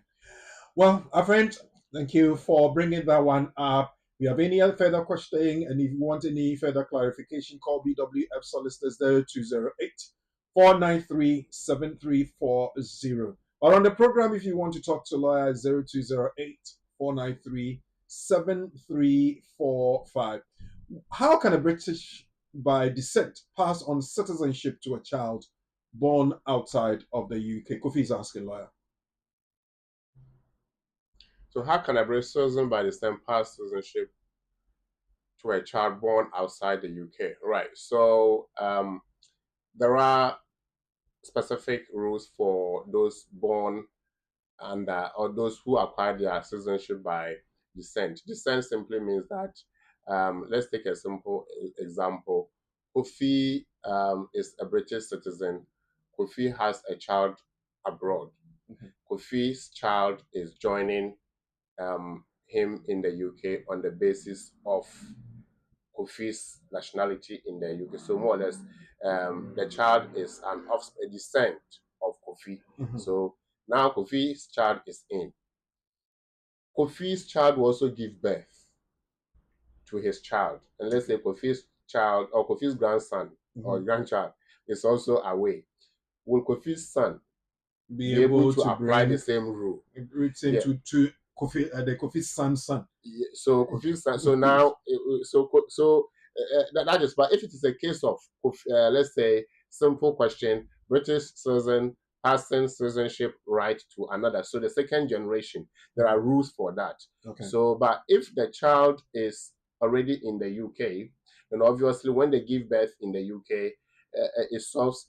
Well, our friend, thank you for bringing that one up. If you have any other further question, and if you want any further clarification, call BWF Solicitors 0208 493 7340. Or on the program, if you want to talk to lawyer, 0208 493 7345. How can a British by descent pass on citizenship to a child born outside of the UK? Kofi is asking, lawyer. So how can a British citizen by descent pass citizenship to a child born outside the UK? Right. So there are specific rules for those born and or those who acquire their citizenship by descent. Descent simply means that, let's take a simple example. Kofi is a British citizen. Kofi has a child abroad. Mm-hmm. Kofi's child is joining him in the UK on the basis of Kofi's nationality in the UK. So more or less, the child is a descent of Kofi. Mm-hmm. So now Kofi's child is in. Kofi's child will also give birth to his child. And let's say Kofi's child or Kofi's grandson or grandchild is also away. Will Kofi's son be able to apply the same rule? To Kofi, the Kofi's son's son. Yeah, so Kofi's son. So now, that is. But if it is a case of, let's say, simple question: British citizen passing citizenship right to another. So the second generation, there are rules for that. Okay. So, but if the child is already in the UK, then obviously when they give birth in the UK, it solves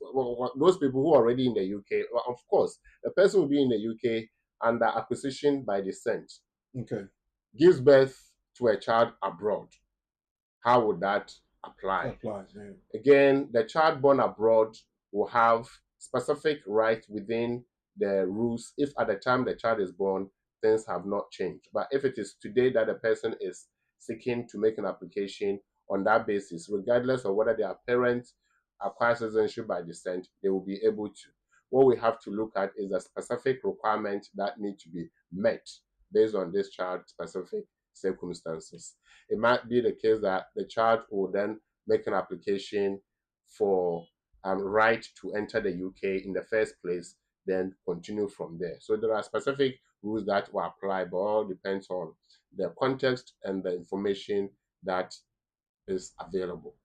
those people who are already in the UK. Well, of course, the person will be in the UK under acquisition by descent. Okay. Gives birth to a child abroad. How would that apply? Yeah. Again, the child born abroad will have specific rights within the rules if at the time the child is born, things have not changed. But if it is today that the person is seeking to make an application on that basis, regardless of whether their parents acquire citizenship by descent, they will be able to. What we have to look at is a specific requirement that need to be met based on this child's specific circumstances. It might be the case that the child will then make an application for right to enter the UK in the first place, then continue from there. So there are specific rules that will apply, but all depends on the context and the information that is available.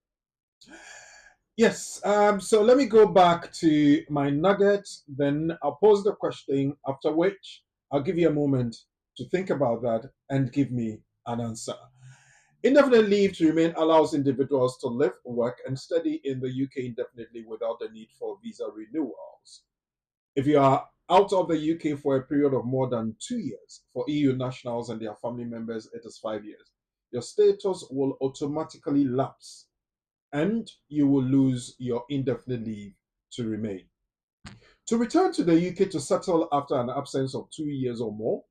Yes, so let me go back to my nugget, then I'll pose the question, after which I'll give you a moment to think about that and give me an answer. Indefinite leave to remain allows individuals to live, work, and study in the UK indefinitely without the need for visa renewals. If you are out of the UK for a period of more than 2 years, for EU nationals and their family members, it is 5 years. Your status will automatically lapse and you will lose your indefinite leave to remain. To return to the UK to settle after an absence of 2 years or more,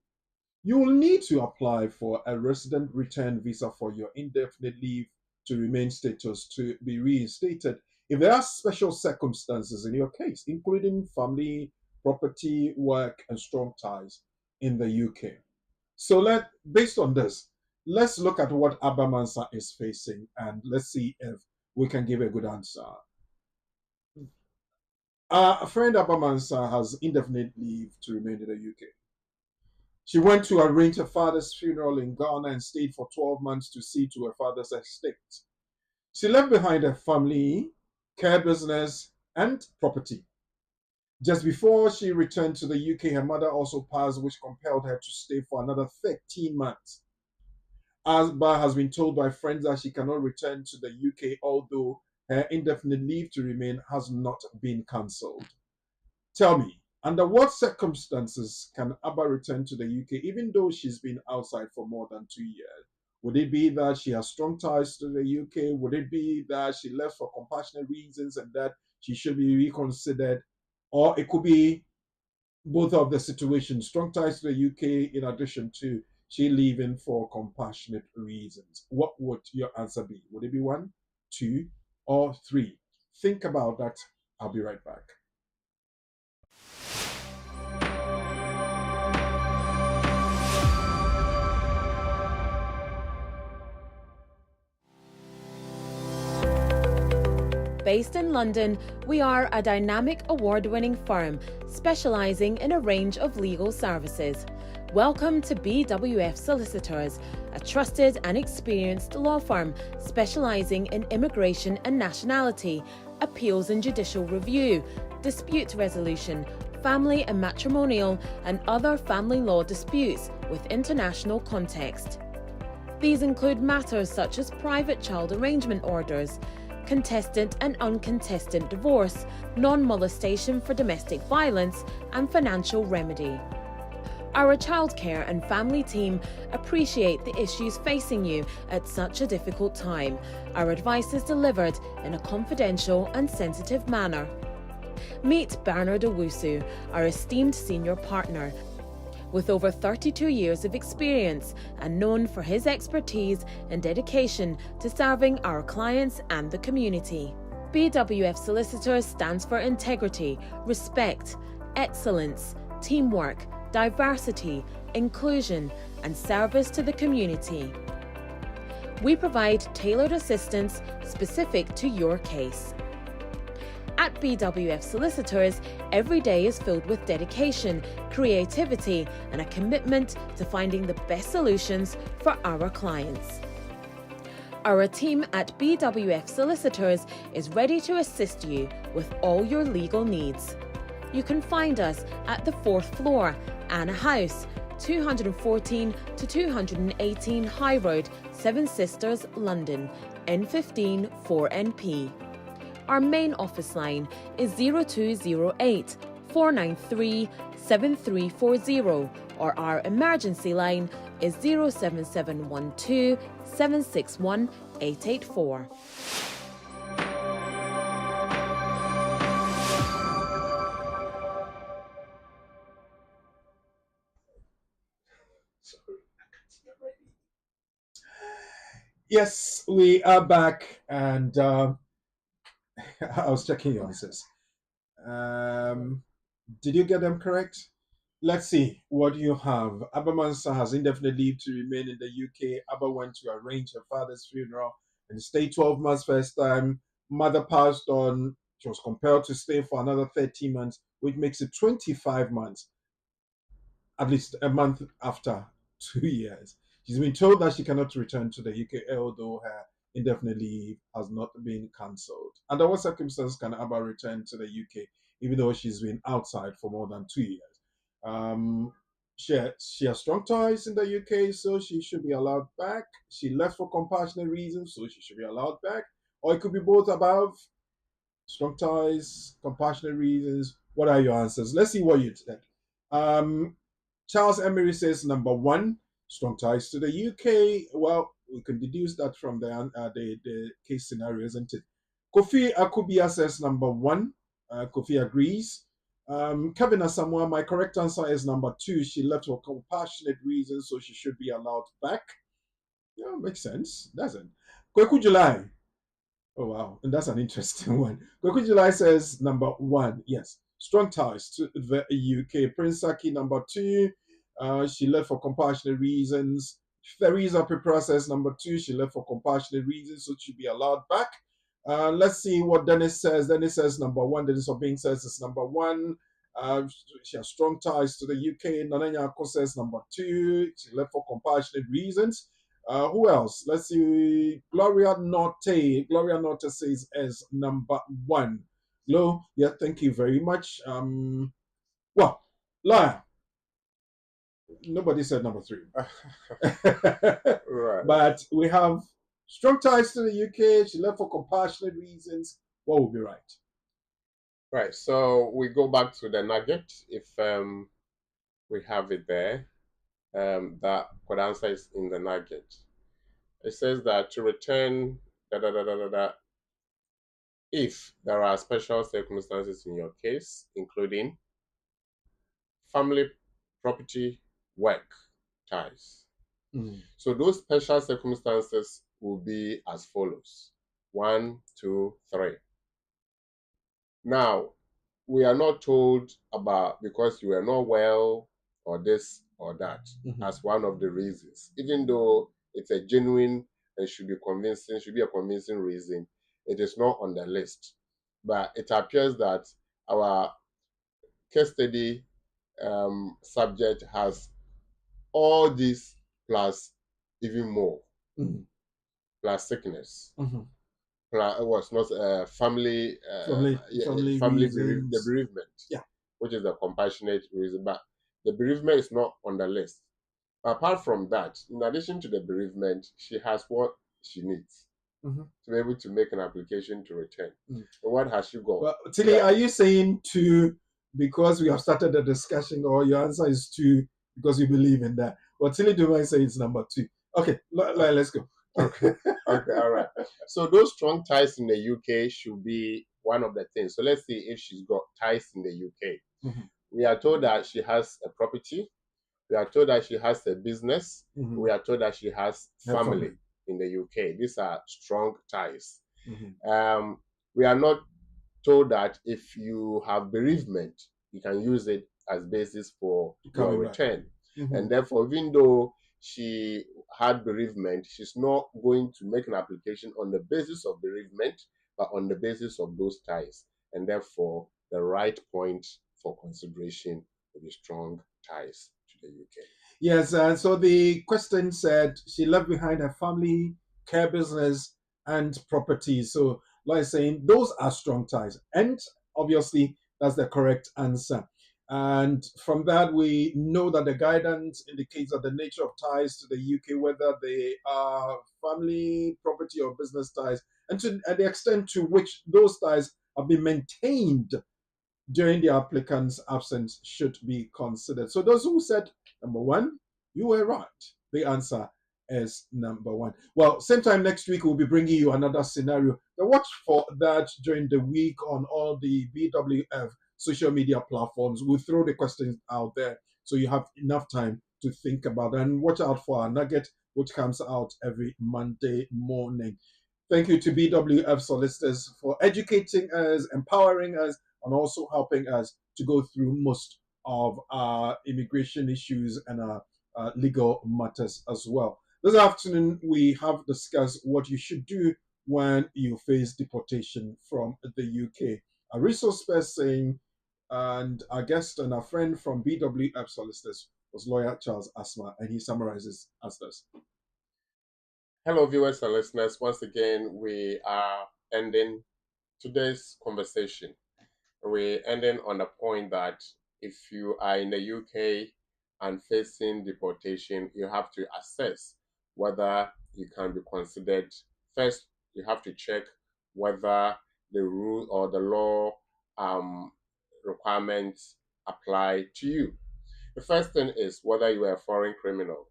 you will need to apply for a resident return visa for your indefinite leave to remain status to be reinstated if there are special circumstances in your case, including family, property, work, and strong ties in the UK. So based on this, let's look at what Abba Mansa is facing and let's see if we can give a good answer. A friend Abba Mansa has indefinite leave to remain in the UK. She went to arrange her father's funeral in Ghana and stayed for 12 months to see to her father's estate. She left behind her family, care business, and property. Just before she returned to the UK, her mother also passed, which compelled her to stay for another 13 months. Asba has been told by friends that she cannot return to the UK, although her indefinite leave to remain has not been cancelled. Tell me, under what circumstances can Abba return to the UK even though she's been outside for more than 2 years? Would it be that she has strong ties to the UK? Would it be that she left for compassionate reasons and that she should be reconsidered? Or it could be both of the situations, strong ties to the UK in addition to she leaving for compassionate reasons. What would your answer be? Would it be 1, 2, or 3? Think about that. I'll be right back. Based in London, we are a dynamic award-winning firm specialising in a range of legal services. Welcome to BWF Solicitors, a trusted and experienced law firm specialising in immigration and nationality, appeals and judicial review, dispute resolution, family and matrimonial, and other family law disputes with international context. These include matters such as private child arrangement orders, contested and uncontested divorce, non-molestation for domestic violence, and financial remedy. Our childcare and family team appreciate the issues facing you at such a difficult time. Our advice is delivered in a confidential and sensitive manner. Meet Bernard Owusu, our esteemed senior partner. With over 32 years of experience and known for his expertise and dedication to serving our clients and the community. BWF Solicitors stands for integrity, respect, excellence, teamwork, diversity, inclusion, and service to the community. We provide tailored assistance specific to your case. At BWF Solicitors, every day is filled with dedication, creativity, and a commitment to finding the best solutions for our clients. Our team at BWF Solicitors is ready to assist you with all your legal needs. You can find us at the 4th floor, Anna House, 214 to 218 High Road, Seven Sisters, London, N15 4NP. Our main office line is 0208 493 7340, or our emergency line is 07712 761 884. Yes, we are back, and I was checking your answers. Did you get them correct? Let's see what you have. Abba Mansa has indefinite leave to remain in the UK. Abba went to arrange her father's funeral and stayed 12 months first time. Mother passed on. She was compelled to stay for another 13 months, which makes it 25 months, at least a month after 2 years. She's been told that she cannot return to the UK, although her indefinite leave has not been cancelled. Under what circumstances can Abba return to the UK, even though she's been outside for more than 2 years? She has strong ties in the UK, so she should be allowed back. She left for compassionate reasons, so she should be allowed back. Or it could be both above. Strong ties, compassionate reasons. What are your answers? Let's see what you said. Charles Emery says number 1, strong ties to the UK. Well, we can deduce that from the case scenario, isn't it? Kofi Akubia says number 1. Kofi agrees. Kevin Asamoah, my correct answer is number 2. She left for compassionate reasons, so she should be allowed back. Yeah, makes sense, doesn't? Kweku July. Oh, wow. And that's an interesting one. Kweku July says number 1. Yes. Strong ties to the UK. Prince Saki, number 2. She left for compassionate reasons. Theresa Pepra says number 2. She left for compassionate reasons, so she'll be allowed back. Let's see what Dennis says. Dennis says number 1. Dennis Obing says it's number 1. She has strong ties to the UK. Nananya Ako says number 2. She left for compassionate reasons. Who else? Let's see. Gloria Norte. Gloria Norte says as number 1. Hello. Yeah, thank you very much. Well, Lawyer. Nobody said number 3. Right. But we have strong ties to the UK. She left for compassionate reasons. What would be right? Right. So we go back to the nugget. If we have it there, that could answer is in the nugget. It says that to return if there are special circumstances in your case, including family, property, work ties. So those special circumstances will be as follows: 1, 2, 3. Now, we are not told about because you are not well or this or that as one of the reasons, even though it's a genuine and should be a convincing reason. It is not on the list, but it appears that our case study subject has all this plus even more, Mm-hmm. plus sickness, Mm-hmm. plus was not family, family the reasons. bereavement, Yeah. which is the compassionate reason, but the bereavement is not on the list. Apart from that, in addition to the bereavement, she has what she needs Mm-hmm. to be able to make an application to return. Mm. What has she got? Well, Tilly, are you saying two because we have started the discussion, or your answer is two because you believe in that? Well, Tilly, do you mind saying it's number two? Okay, let's go. Okay, okay, all right. So those strong ties in the UK should be one of the things. So let's see if she's got ties in the UK. Mm-hmm. We are told that she has a property. We are told that she has a business. Mm-hmm. We are told that she has family in the UK. These are strong ties. Mm-hmm. We are not told that if you have bereavement, you can use it as basis for your return. Mm-hmm. And therefore, even though she had bereavement, she's not going to make an application on the basis of bereavement, but on the basis of those ties. And therefore, the right point for consideration will be strong ties to the UK. Yes, so the question said she left behind her family, care business, and property. So, like saying, those are strong ties. And obviously, that's the correct answer. And from that, we know that the guidance indicates that the nature of ties to the UK, whether they are family, property, or business ties, and the extent to which those ties have been maintained during the applicant's absence should be considered. So those who said number one, you were right. The answer is number one. Well, same time next week, we'll be bringing you another scenario. Now watch for that during the week on all the BWF social media platforms. We'll throw the questions out there so you have enough time to think about it. And watch out for our nugget, which comes out every Monday morning. Thank you to BWF solicitors for educating us, empowering us, and also helping us to go through most of our immigration issues and our legal matters as well. This afternoon, we have discussed what you should do when you face deportation from the UK. A resource person and our guest and our friend from BWF Solicitors was lawyer Charles Asma, and he summarizes as this. Hello, viewers and listeners. Once again, we are ending today's conversation. We're ending on the point that if you are in the UK and facing deportation, you have to assess whether you can be considered. First, you have to check whether the rule or the law requirements apply to you. The first thing is whether you are a foreign criminal.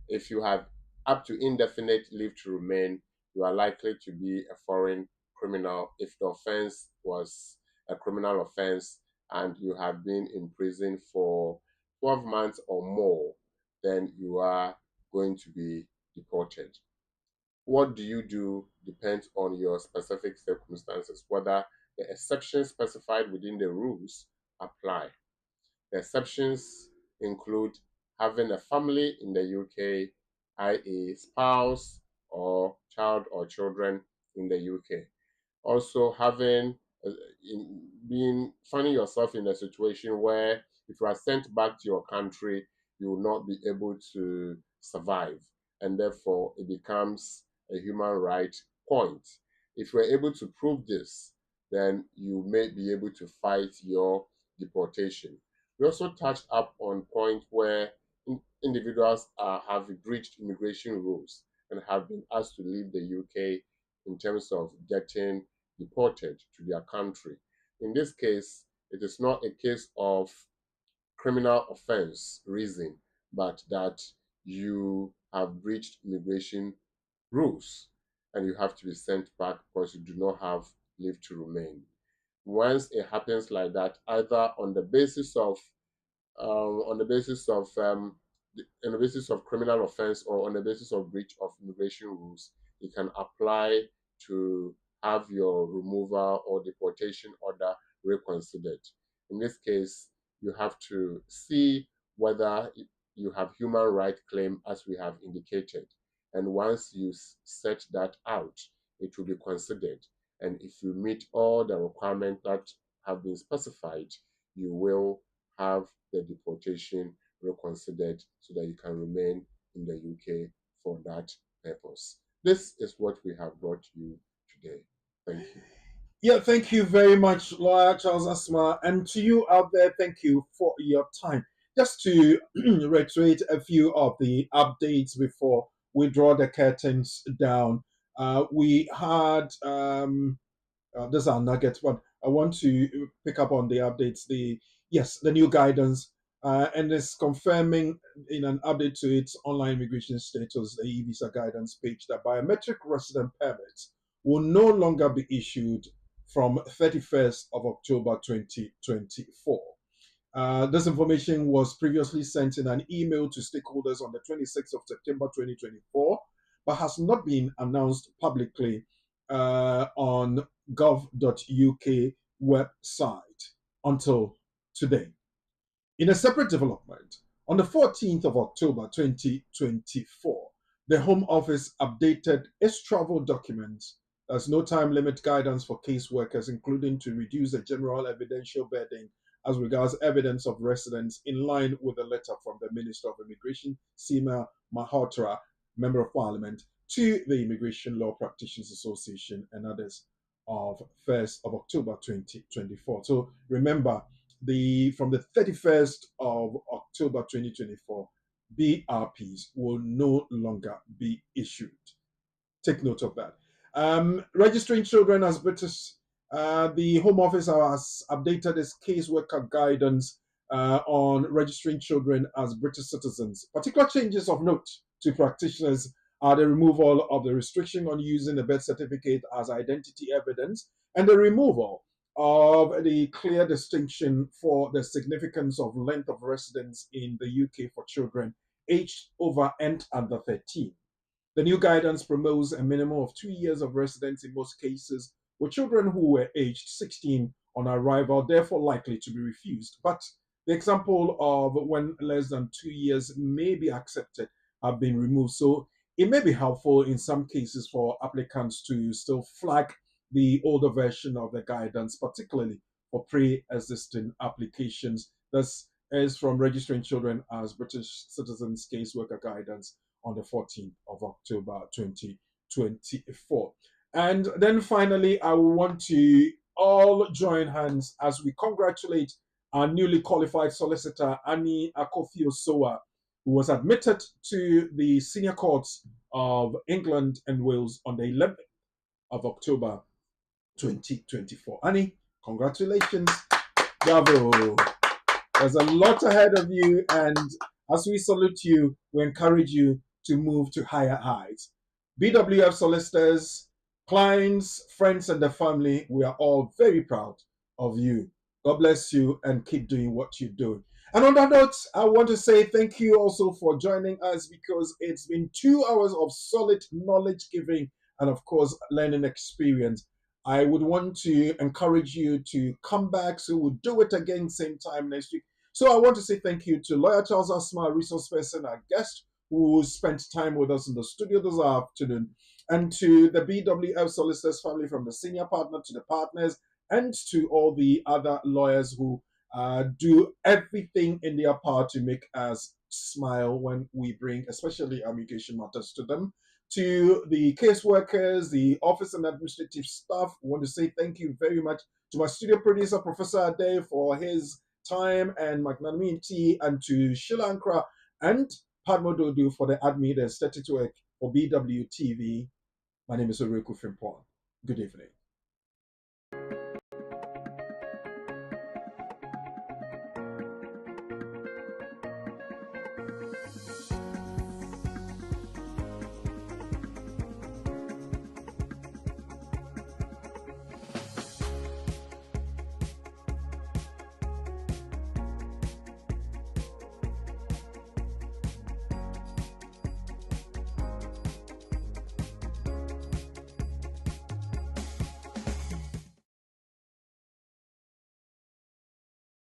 If you have up to indefinite leave to remain, you are likely to be a foreign criminal if the offense was a criminal offense and you have been in prison for 12 months or more, then you are going to be deported. What do you do depends on your specific circumstances, whether the exceptions specified within the rules apply. The exceptions include having a family in the UK, i.e., spouse or child or children in the UK. Also, having finding yourself in a situation where if you are sent back to your country, you will not be able to survive, and therefore it becomes a human right point. If you are able to prove this, then you may be able to fight your deportation. We also touched up on point where individuals have breached immigration rules and have been asked to leave the UK in terms of getting deported to their country. In this case, it is not a case of criminal offense reason, but that you have breached immigration rules and you have to be sent back because you do not have leave to remain. Once it happens like that, either on the basis of on the basis of on the basis of criminal offense or on the basis of breach of immigration rules, you can apply to have your removal or deportation order reconsidered. In this case, you have to see whether you have human right claim as we have indicated. And once you set that out, it will be considered. And if you meet all the requirements that have been specified, you will have the deportation reconsidered so that you can remain in the UK for that purpose. This is what we have brought you today. Thank you. Yeah, thank you very much, Lawyer Charles Asma. And to you out there, thank you for your time. Just to reiterate a few of the updates before we draw the curtains down. We had, these are nuggets, but I want to pick up on the updates. The new guidance, and it's confirming in an update to its online immigration status, the e-visa guidance page, that biometric resident permits will no longer be issued from 31st of October 2024. This information was previously sent in an email to stakeholders on the 26th of September 2024, but has not been announced publicly on gov.uk website until today. In a separate development, on the 14th of October 2024, the Home Office updated its travel documents. There's no time limit guidance for caseworkers, including to reduce the general evidential burden as regards evidence of residence, in line with a letter from the Minister of Immigration, Seema Malhotra, Member of Parliament, to the Immigration Law Practitioners Association and others of 1st of October 2024. So remember, from the 31st of October 2024, BRPs will no longer be issued. Take note of that. Registering children as British, the Home Office has updated its caseworker guidance on registering children as British citizens. Particular changes of note to practitioners are the removal of the restriction on using a birth certificate as identity evidence and the removal of the clear distinction for the significance of length of residence in the UK for children aged over and under 13. The new guidance promotes a minimum of 2 years of residence in most cases, with children who were aged 16 on arrival therefore likely to be refused. But the example of when less than 2 years may be accepted have been removed. So it may be helpful in some cases for applicants to still flag the older version of the guidance, particularly for pre-existing applications. This is from Registering Children as British Citizens Caseworker Guidance on the 14th of October 2024. And then finally, I want to all join hands as we congratulate our newly qualified solicitor, Annie Akofio-Sowa, who was admitted to the senior courts of England and Wales on the 11th of October 2024. Annie, congratulations. Bravo. There's a lot ahead of you, and as we salute you, we encourage you to move to higher heights. BWF solicitors, clients, friends, and the family, we are all very proud of you. God bless you and keep doing what you're doing. And on that note, I want to say thank you also for joining us, because it's been 2 hours of solid knowledge giving and, of course, learning experience. I would want to encourage you to come back, so we'll do it again same time next week. So I want to say thank you to Lawyer Charles Asma, resource person, our guest, who spent time with us in the studio this afternoon, and to the BWF Solicitors family, from the senior partner to the partners, and to all the other lawyers who do everything in their power to make us smile when we bring, especially immigration matters, to them. To the caseworkers, the office and administrative staff, I want to say thank you very much to my studio producer, Professor Ade, for his time and magnanimity, and to Sheila Ankra and Padmo Dodu for the admin, the aesthetic work for BWTV. My name is Oreku Frimpong. Good evening.